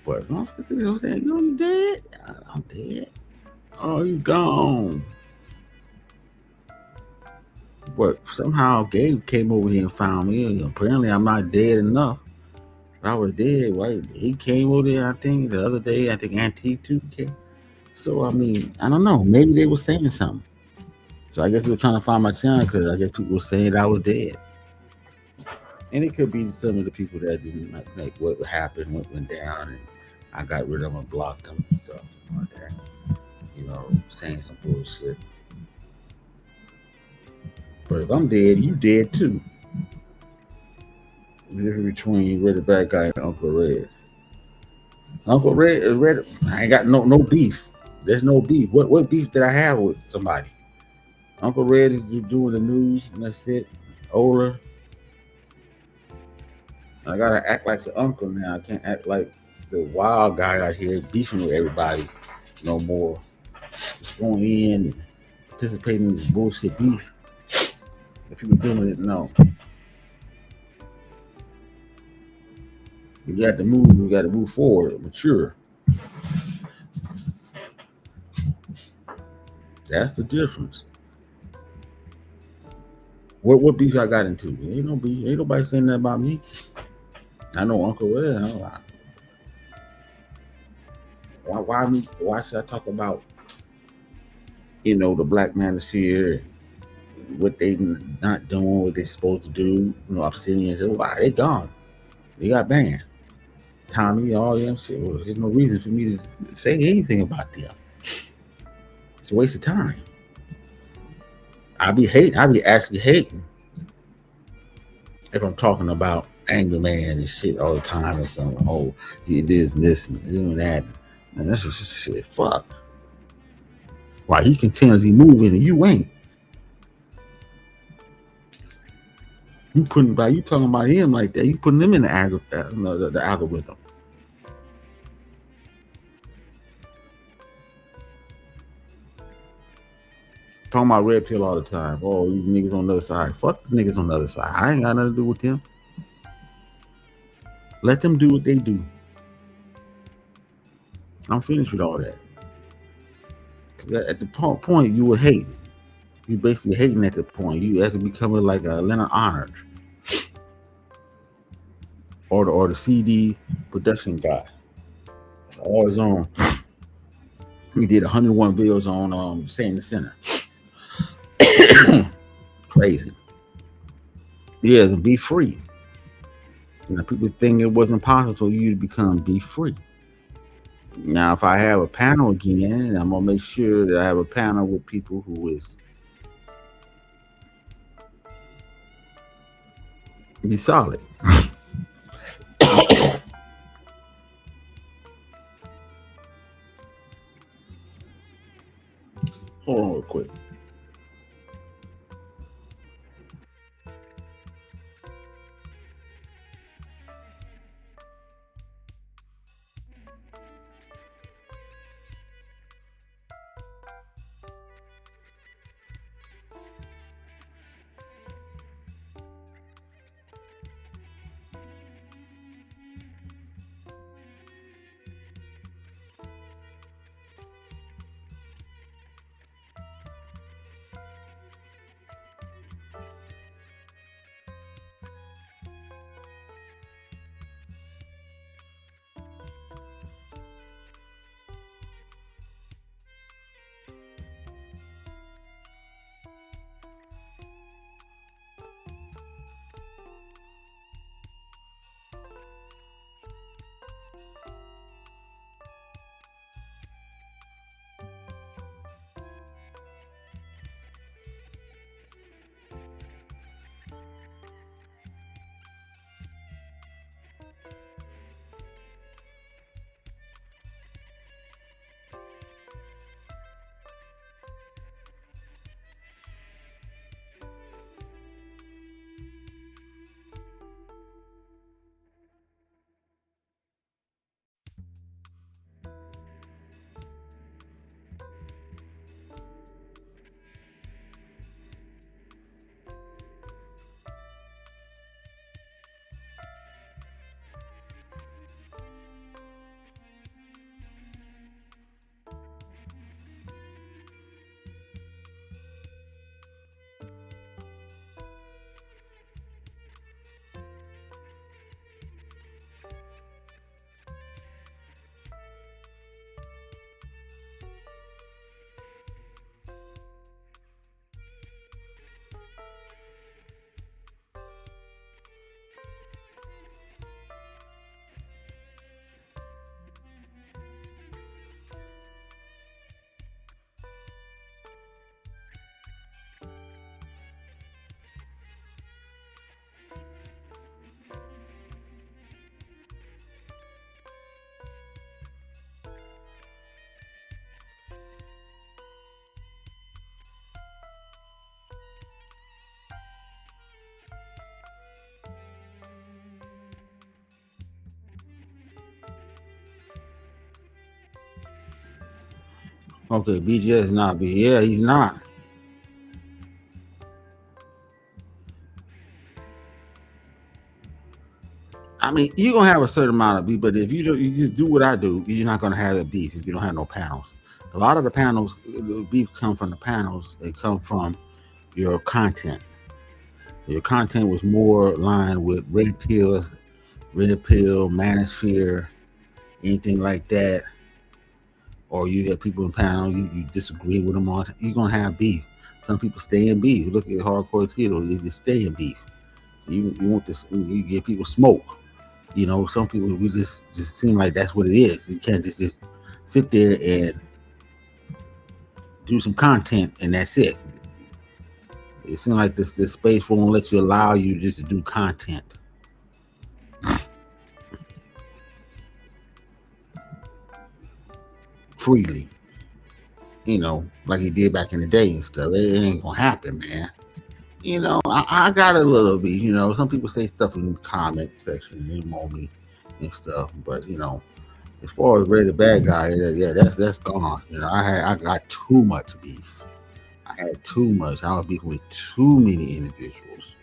But I'm saying, you dead? I'm dead. Oh, he's gone. But somehow Gabe came over here and found me. Apparently, I'm not dead enough. If I was dead, right? He came over there, I think, the other day. I think Antique too came. So, I mean, I don't know. Maybe they were saying something. So, I guess they were trying to find my channel because I guess people were saying that I was dead. And it could be some of the people that didn't like what happened, what went down, and I got rid of them and blocked them and stuff like that. Saying some bullshit. But if I'm dead, you dead too. The difference between Red the Bad Guy and Uncle REG. Uncle REG, I ain't got no beef. There's no beef. What beef did I have with somebody? Uncle REG is doing the news, and that's it. Older. I gotta act like the uncle now. I can't act like the wild guy out here beefing with everybody no more. Just going in and participating in this bullshit beef that people doing it. No. We got to move. We got to move forward, mature. That's the difference. What beef I got into? Ain't no beef. Ain't nobody saying that about me. I know Uncle REG. Why should I talk about, the black manosphere, what they not doing, what they supposed to do? Obsidians. Why they gone? They got banned. Tommy, all them shit. Well, there's no reason for me to say anything about them. It's a waste of time. I be actually hating if I'm talking about Angry Man and shit all the time and something. Oh, he did this and doing that. And that's just shit. Fuck. Why he continuously moving and you ain't. You talking about him like that. You putting him in the algorithm. Talking about red pill all the time. Oh, these niggas on the other side. Fuck the niggas on the other side. I ain't got nothing to do with them. Let them do what they do. I'm finished with all that. At the point you were hating. You basically hating at the point. You actually becoming like a Leonard Arnold. Or the CD production guy. Always on. He did 101 videos on Saying the Center. Crazy. Yeah, to be free. People think it wasn't possible for you to become be free. Now, if I have a panel again, I'm gonna make sure that I have a panel with people who is be solid. Hold on real quick. Okay, BJ is not. Yeah, he's not. I mean, you're gonna have a certain amount of beef, but if you just do what I do, you're not gonna have a beef if you don't have no panels. A lot of the panels, the beef come from the panels. They come from your content. Your content was more aligned with red pill, manosphere, anything like that. Or you have people in panel, you disagree with them all. You're gonna have beef. Some people stay in beef. Look at hardcore Tito, they just stay in beef. You want this, you get people smoke. You know, some people we just seem like that's what it is. You can't just sit there and do some content and that's it. It seems like this space won't let you allow you just to do content. Freely. You know, like he did back in the day and stuff. It ain't gonna happen, man. You know, I got a little bit, you know, some people say stuff in the comment section, they moan me and stuff, but you know, as far as Ray the bad guy, yeah, that's gone. You know, I got too much beef. I had too much. I was beefing with too many individuals.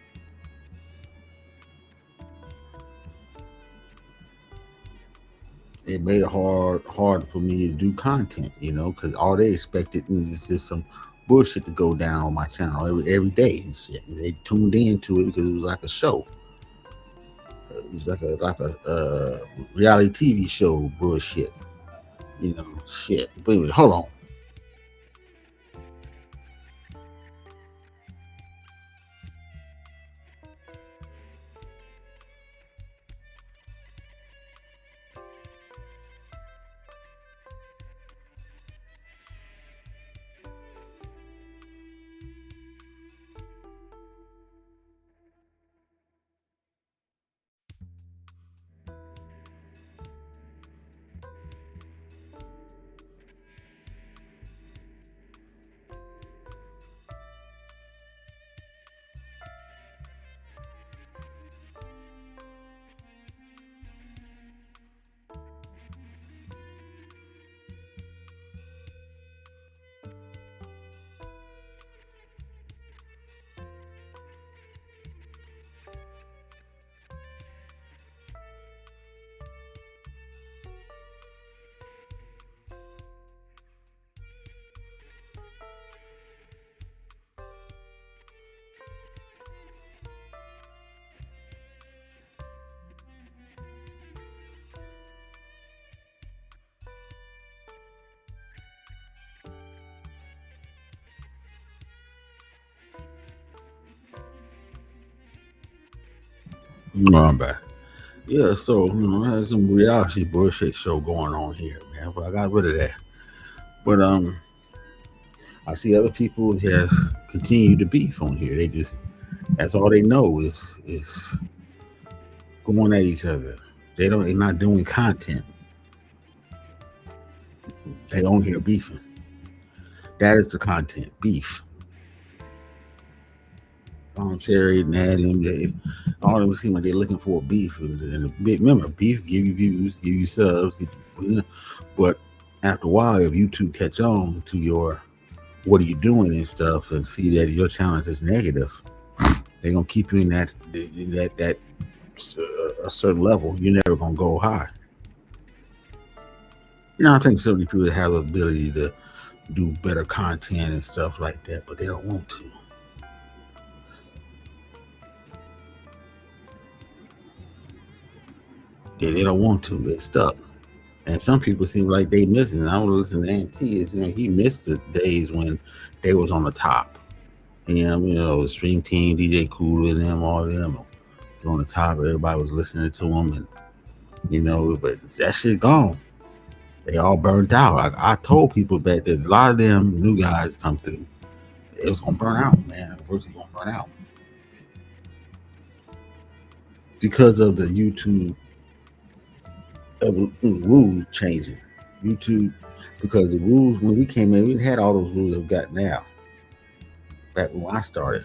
It made it hard for me to do content, you know, because all they expected is just some bullshit to go down on my channel every day and shit. And they tuned into it because it was like a show. It was like a reality TV show bullshit, you know, shit. But anyway, hold on. No, I'm back. Yeah, so you know, I had some reality bullshit show going on here, man. But I got rid of that. But I see other people have continued to beef on here. They just that's all they know is going at each other. They're not doing content. They on here beefing. That is the content, beef. Cherry and Adam, all of them seem like they're looking for a beef. And remember, beef give you views, give you subs, but after a while, if YouTube catch on to your what are you doing and stuff, and see that your challenge is negative, they're gonna keep you in that a certain level. You're never gonna go high. You know, I think so many people have the ability to do better content and stuff like that, but they don't want to. They don't want to. They're stuck. And some people seem like they missing. I don't listen to Auntie. You know, he missed the days when they was on the top. And, you know, the Stream Team, DJ Cool and them, all of them were on the top. Everybody was listening to them, and you know, but that shit gone. They all burned out. I told people back that a lot of them new guys come through. It was gonna burn out, man. First, it's gonna burn out because of the YouTube rules changing. YouTube, because the rules when we came in, we didn't have all those rules that we got now. Back when I started,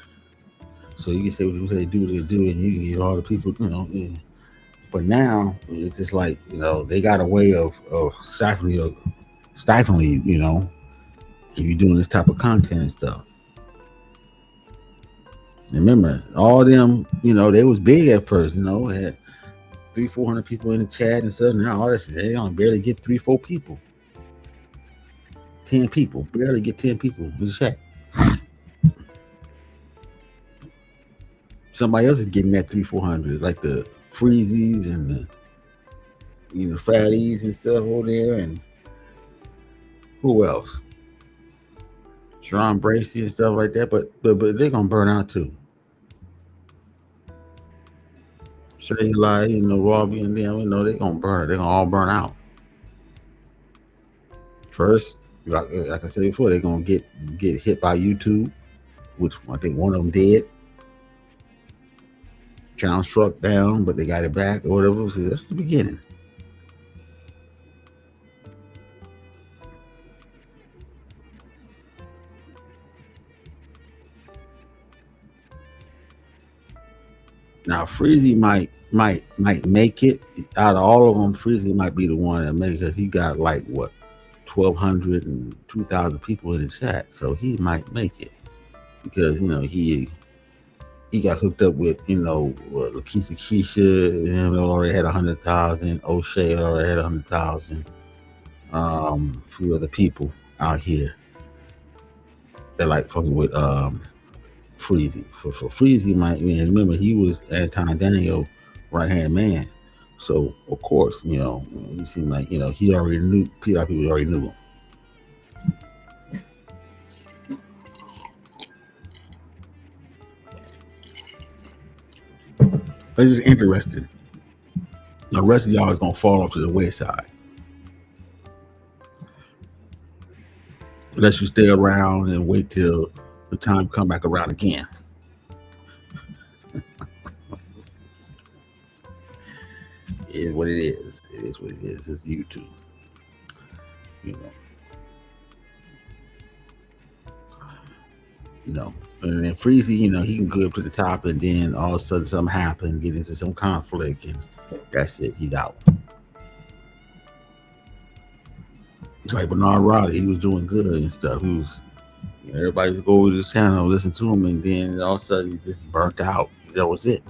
so you can say what they do, and you can get all the people, you know. But now it's just like, you know, they got a way of stifling you, you know, if you're doing this type of content and stuff. And remember, all them, you know, they was big at first, you know, had 300-400 people in the chat and stuff. Now all this, they don't barely get 3-4 people. 10 people, barely get 10 people in the chat. Somebody else is getting that 300-400, like the Freezies and the fatties and stuff over there, and who else? Sean Bracey and stuff like that, but they're gonna burn out too. Say like Robbie and them, they're gonna burn. They're gonna all burn out. First, like I said before, they're gonna get hit by YouTube, which I think one of them did. Channel struck down, but they got it back or whatever. So that's the beginning. Now Freezy might make it. Out of all of them, Freezy might be the one that make it, because he got like what 1,200 and 2,000 people in the chat, so he might make it, because he got hooked up with Lakeisha Keisha, and already had 100,000. O'Shea already had 100,000. A few other people out here that like fucking with Freezy. For Freezy might, remember he was Anton Daniel right-hand man, so of course he seemed like he already knew, people already knew him. But it's just interesting. The rest of y'all is gonna fall off to the wayside unless you stay around and wait till the time come back around again. It is what it is. It is what it is. It's YouTube. And then Freezy, he can go up to the top, and then all of a sudden something happened, get into some conflict, and that's it. He's out. It's like Bernard Roddy. He was doing good and stuff. He was, everybody would go to his channel, listen to him, and then all of a sudden he just burnt out. That was it.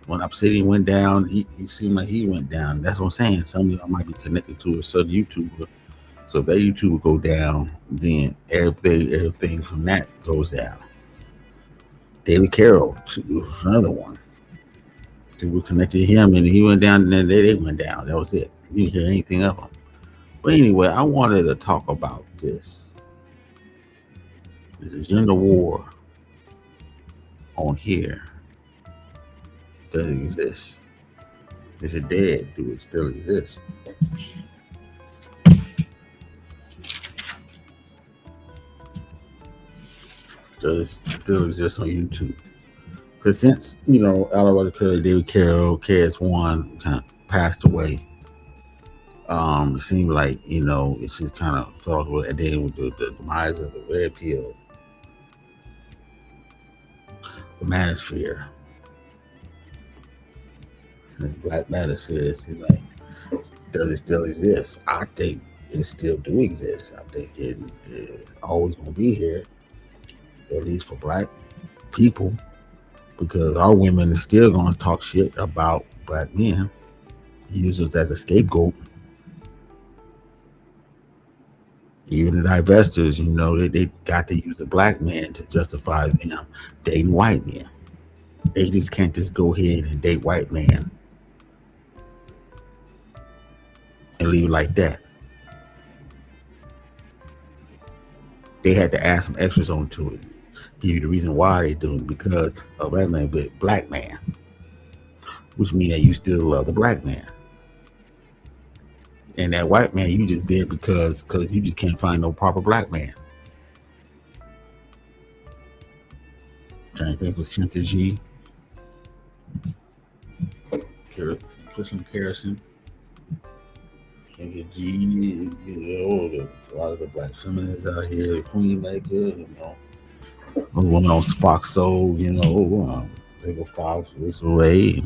When Obsidian went down, he seemed like he went down. That's what I'm saying. Some of y'all might be connected to a certain YouTuber. So if that YouTuber go down, then everything from that goes down. David Carroll, another one. People connected to him, and he went down, and then they went down. That was it. You didn't hear anything of them. But anyway, I wanted to talk about this. This agenda war on here doesn't exist. Is it dead? Do it still exist? Does it still exist on YouTube? Because since Alabama Curry, David Carroll, KS1 kind of passed away, it seemed like it's just kind of felt with, and then with the demise of the red pill, the manosphere, the black manosphere. It seemed like, does it still exist? I think it still do exist. I think it is always gonna be here, at least for black people, because our women are still gonna talk shit about black men, use us as a scapegoat. Even the divestors, they got to use a black man to justify them dating white men. They just can't just go ahead and date white man and leave it like that. They had to add some extras onto it. Give you the reason why they do it, because of black man, but black man, which means that you still love the black man. And that white man, you just did because you just can't find no proper black man. Trying to think of Cynthia G. Christian Harrison. Cynthia G. A lot of the black feminists out here, the Queen Maker, a woman on Fox Soul, Lego Fox, Rachel Ray,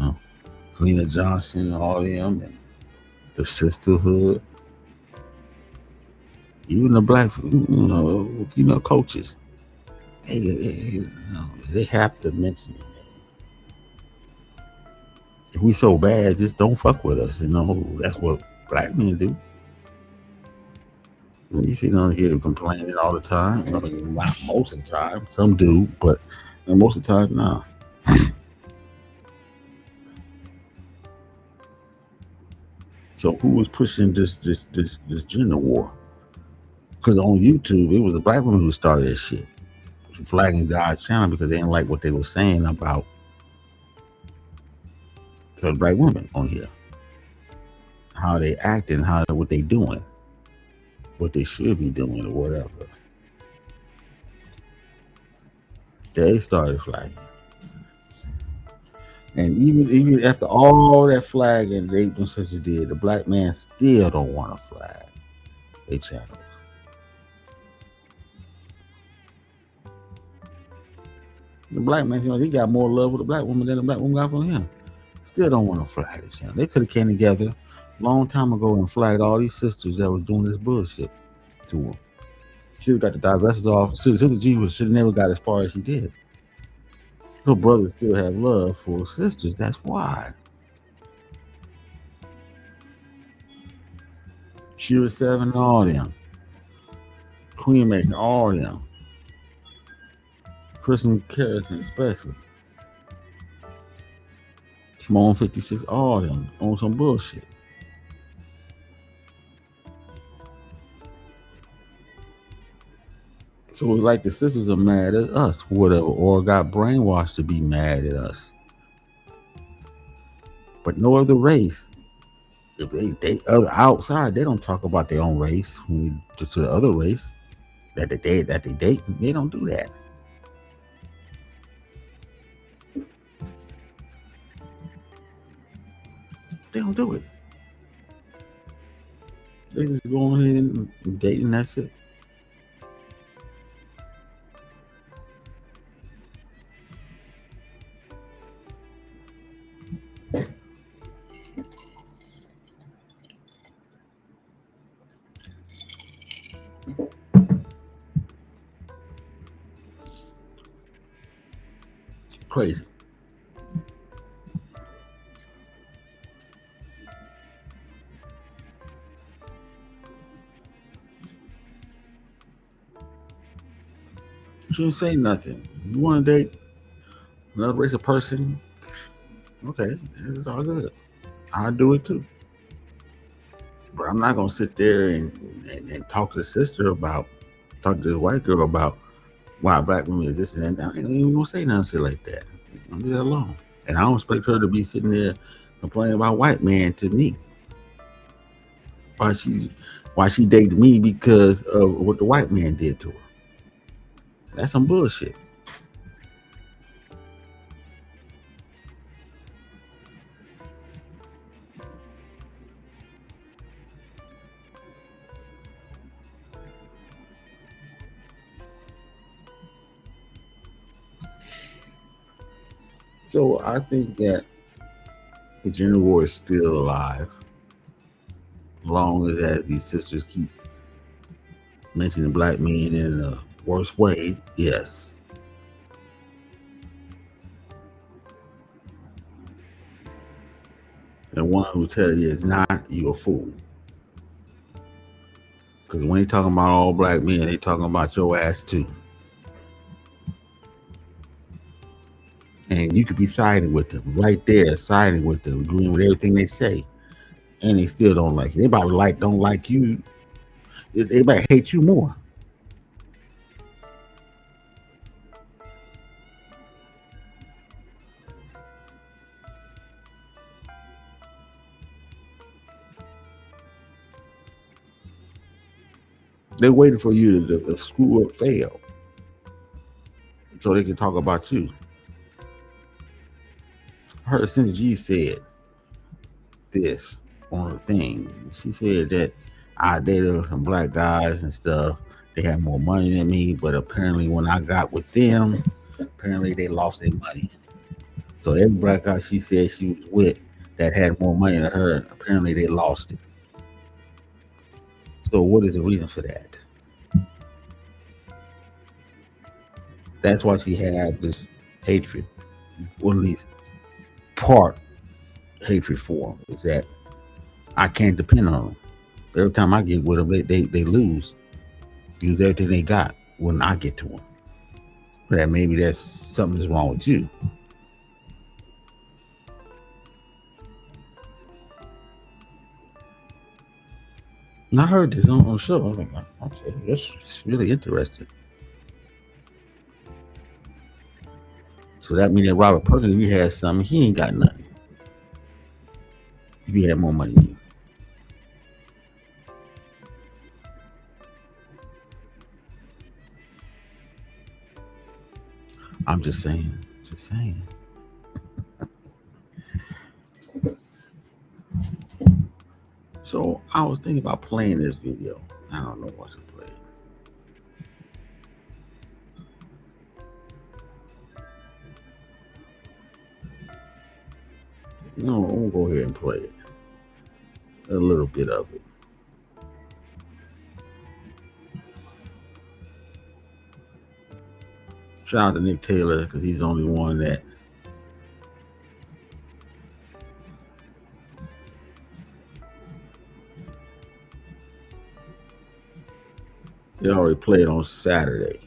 Selena Johnson, all of them, and the sisterhood, even the black, female coaches, they have to mention your name. If we so bad, just don't fuck with us. You know, that's what black men do. You see them here complaining all the time. I mean, not most of the time. Some do, but most of the time, nah. So who was pushing this gender war? Because on YouTube, it was the black women who started this shit, flagging God's channel because they didn't like what they were saying about the black women on here, how they acting, what they doing, what they should be doing, or whatever. They started flagging, and even after all that flagging they sisters did, the black man still don't want to flag their channels. The black man, you know, he got more love with the black woman than the black woman got from him. Still don't want to flag this channel. They could have came together a long time ago and flagged all these sisters that was doing this bullshit to them. She got the divestors off. Sister G should have never got as far as she did. Her brothers still have love for sisters. That's why. She was 7 and all them. Queen making all them. Kristen Carrison especially. Simone 56, all them on some bullshit. So it's like the sisters are mad at us, whatever, or got brainwashed to be mad at us. But no other race, if they other outside, they don't talk about their own race. When you to the other race that they date, they don't do that. They don't do it. They just go on ahead and date, and that's it. Crazy. Shouldn't say nothing. You want to date another race of person? Okay, it's all good. I'll do it too. But I'm not gonna sit there and talk to the sister talk to the white girl about why black women is this and that. I ain't even gonna say nothing shit like that. I'll leave that alone. And I don't expect her to be sitting there complaining about white man to me. Why she dated me because of what the white man did to her. That's some bullshit. So I think that the gender war is still alive, as long as these sisters keep mentioning black men in a worse way. Yes. And one who tell you it's not, you a fool. Because when they talking about all black men, they talking about your ass too. And you could be siding with them right there, siding with them, agreeing with everything they say, and they still don't like you. They probably don't like you. They might hate you more. They're waiting for you to screw up, fail, so they can talk about you. I heard Cindy G said this on the thing. She said that I dated some black guys and stuff. They had more money than me, but apparently when I got with them, apparently they lost their money. So every black guy she said she was with that had more money than her, apparently they lost it. So what is the reason for that? That's why she had this hatred, or at least part hatred for them is that I can't depend on them. Every time I get with them, they lose. Use everything they got when I get to them. But maybe that's something that's wrong with you. And I heard this on the show. I was like, okay, it's really interesting. So that means that Robert Perkins, if he has something, he ain't got nothing. If he had more money than you. I'm just saying. Just saying. So I was thinking about playing this video. I don't know what to play. No, I'm gonna go ahead and play it. A little bit of it. Shout out to Nick Taylor because he's the only one that they already played on Saturday.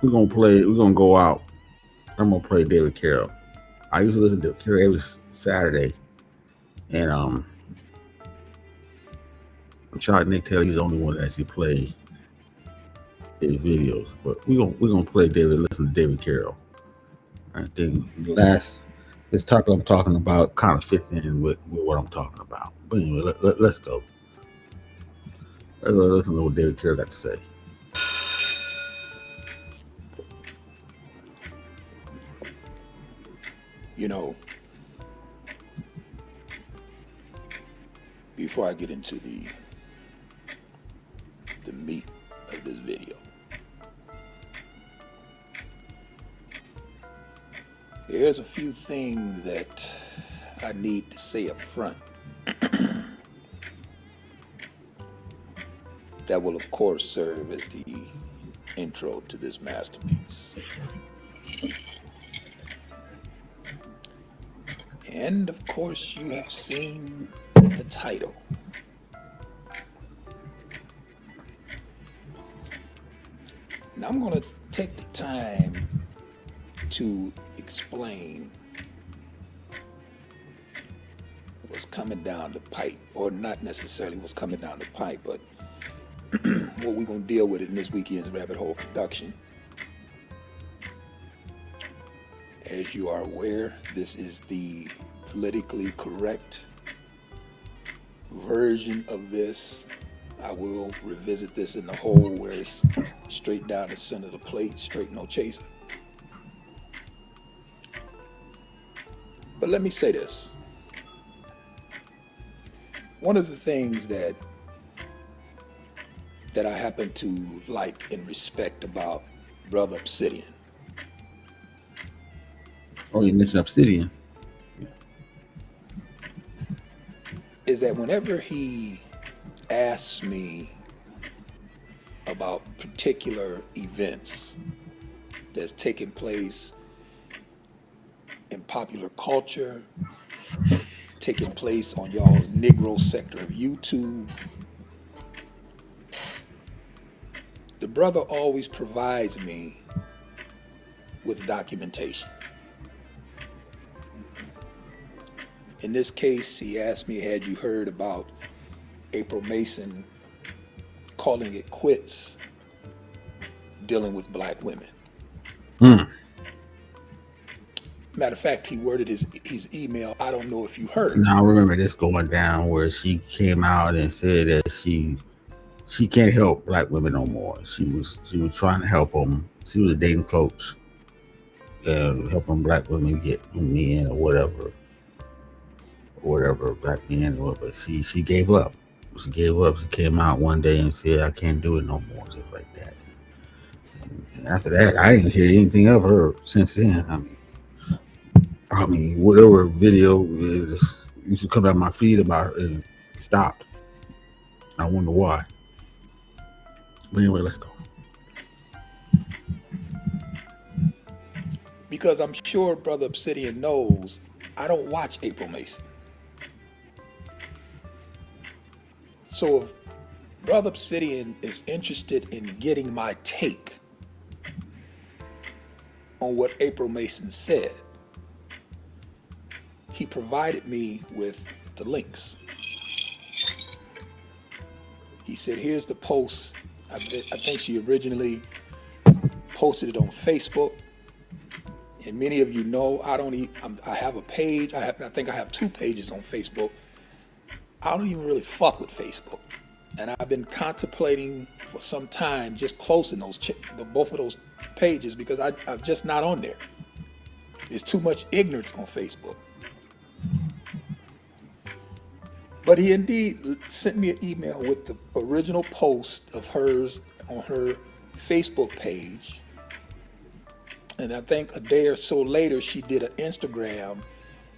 We're gonna go out. I'm gonna play David Carroll. I usually listen to Carroll every Saturday. And shout out Nick Taylor, he's the only one that actually plays his videos. But we're gonna listen to David Carroll. I think this topic I'm talking about kind of fits in with what I'm talking about. But anyway, let's go. Let's listen to what David Carroll got to say.
You know, before I get into the meat of this video, there's a few things that I need to say up front that will, of course, serve as the intro to this masterpiece. And of course, you have seen the title. Now I'm going to take the time to explain what's coming down the pipe, or not necessarily what's coming down the pipe, but what we're going to deal with in this weekend's Rabbit Hole production. As you are aware, this is the politically correct version of this. I will revisit this in the hole where it's straight down the center of the plate, straight, no chaser. But let me say this. One of the things that I happen to like and respect about Brother Obsidian.
Oh, you mentioned Obsidian.
Is that whenever he asks me about particular events that's taking place in popular culture, taking place on y'all's Negro sector of YouTube, the brother always provides me with documentation. In this case, he asked me, had you heard about April Mason calling it quits dealing with black women? Matter of fact, he worded his email, I don't know if you heard.
Now I remember this going down where she came out and said that she can't help black women no more. She was trying to help them. She was a dating coach and helping black women get men or whatever. whatever, black men, but she gave up. She gave up. She came out one day and said, "I can't do it no more," just like that. And after that, I didn't hear anything of her since then. I mean, whatever video used to come out my feed about her, and stopped. I wonder why. But anyway, let's go.
Because I'm sure Brother Obsidian knows I don't watch April Mason. So if Brother Obsidian is interested in getting my take on what April Mason said, he provided me with the links. He said, here's the post. I think she originally posted it on Facebook. And many of you know, I have a page. I think I have 2 pages on Facebook. I don't even really fuck with Facebook. And I've been contemplating for some time just closing both of those pages because I'm just not on there. There's too much ignorance on Facebook. But he indeed sent me an email with the original post of hers on her Facebook page. And I think a day or so later, she did an Instagram,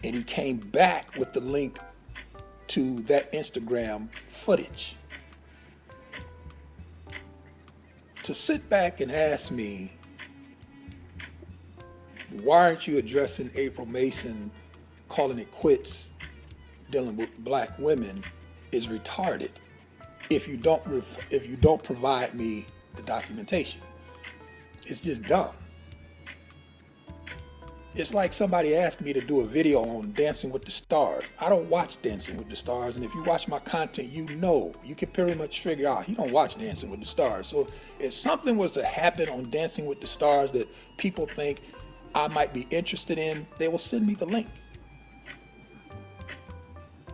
and he came back with the link to that Instagram footage. To sit back and ask me, why aren't you addressing April Mason, calling it quits, dealing with black women, is retarded if you don't provide me the documentation. It's just dumb. It's like somebody asked me to do a video on Dancing with the Stars. I don't watch Dancing with the Stars, and if you watch my content, you know, you can pretty much figure out you don't watch Dancing with the Stars. So if something was to happen on Dancing with the Stars that people think I might be interested in, they will send me the link.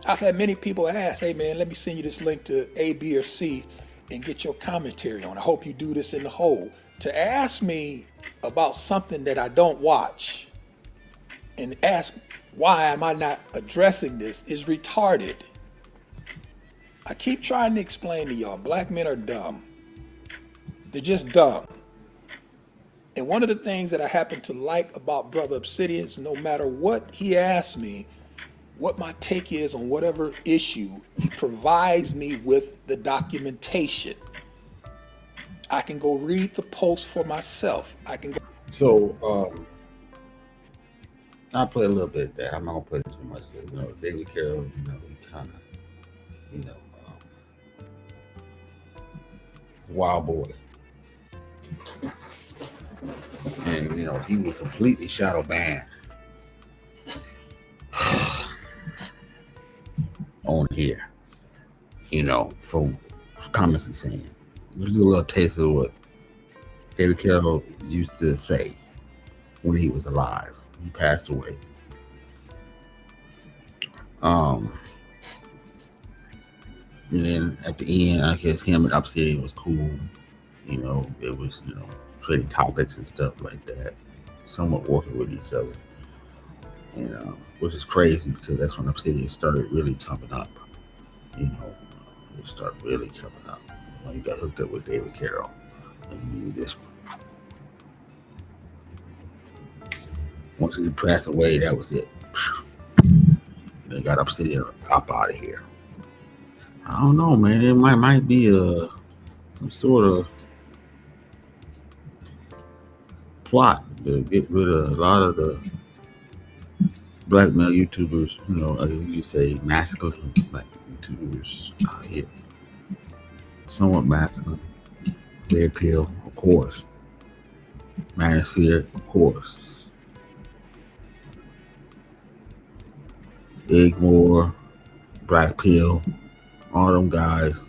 I've had many people ask, hey man, let me send you this link to A, B, or C and get your commentary on it. I hope you do this in the whole. To ask me about something that I don't watch and ask why am I not addressing this is retarded. I keep trying to explain to y'all, black men are dumb. They're just dumb. And one of the things that I happen to like about Brother Obsidian is no matter what he asks me, what my take is on whatever issue, he provides me with the documentation. I can go read the post for myself.
So, I'll play a little bit of that. I'm not gonna play too much. You know, David Carroll, you know, he kind of, you know, wild boy. And, you know, he was completely shadow banned on here, you know, from comments he's saying. There's a little taste of what David Carroll used to say when he was alive. He passed away. And then at the end, I guess him and Obsidian was cool. You know, it was, you know, trading topics and stuff like that. Somewhat working with each other. You know, which is crazy because that's when Obsidian started really coming up. You know, it started really coming up. When he got hooked up with David Carroll. And he needed this one. Once he passed away, that was it. They got Obsidian up out of here. I don't know, man. It might be some sort of plot to get rid of a lot of the black male YouTubers. You know, as you say, masculine black YouTubers out here. Somewhat masculine. Red Pill, of course. Manosphere, of course. Igmore, Black Pill, all them guys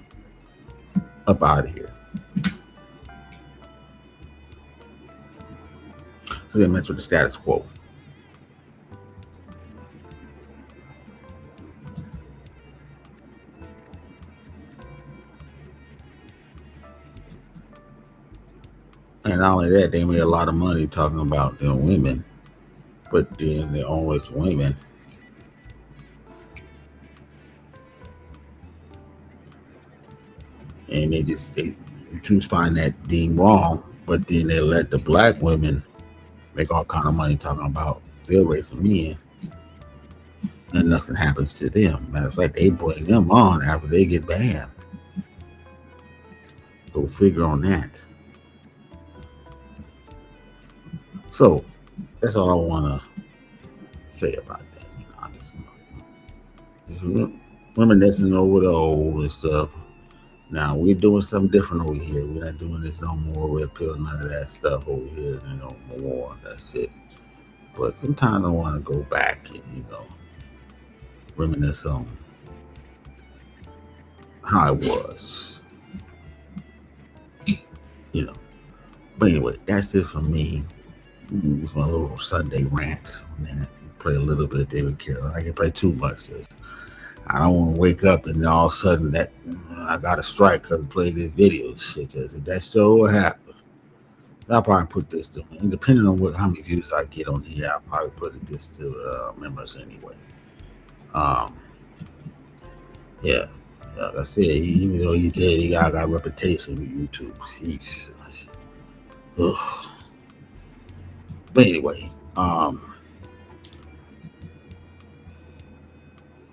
up out of here. So they mess with the status quo. And not only that, they made a lot of money talking about them women, but then the own race of women and they choose find that deemed wrong, but then they let the black women make all kind of money talking about their race of men, and nothing happens to them. Matter of fact, they bring them on after they get banned. Go figure on that. So that's all I want to say about that. I just reminiscing over the old and stuff. Now we're doing something different over here. We're not doing this no more. Red pill, none of that stuff over here. No more. That's it. But sometimes I want to go back and reminisce on how it was. But anyway, that's it for me. Just my little Sunday rant on that. Play a little bit of David Carroll. I can play too much because I don't want to wake up and all of a sudden that I got a strike because I played this video shit. Because if that show will happen, I'll probably put this to, and depending on how many views I get on here, I'll probably put this to members anyway. Yeah, like I said, even though he's dead, he got a reputation with YouTube. But anyway,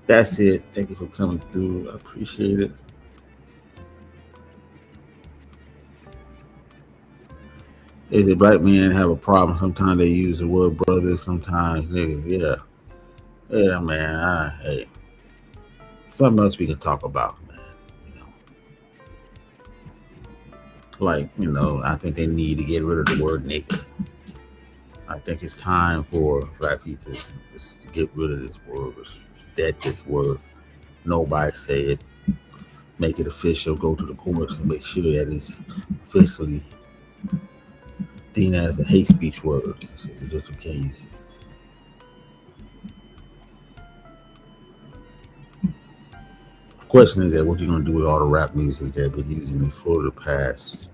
that's it. Thank you for coming through. I appreciate it. Is it black men have a problem? Sometimes they use the word brother, sometimes niggas. Yeah, man. Hey, something else we can talk about, man. I think they need to get rid of the word nigga. I think it's time for black people to get rid of this word, dead this word. Nobody say it. Make it official. Go to the courts and make sure that it's officially deemed as a hate speech word. So that you can't use it. The question is that what you're going to do with all the rap music that been using it for the past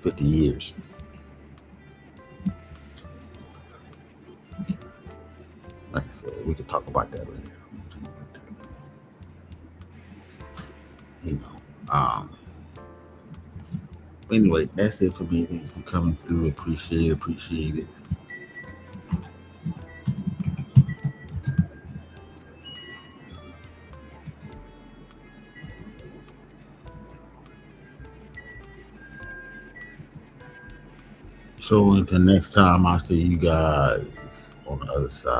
50 years. Like I said, we could talk about that later. Anyway, that's it for me. Thank you for coming through. Appreciate it. So until next time, I'll see you guys on the other side.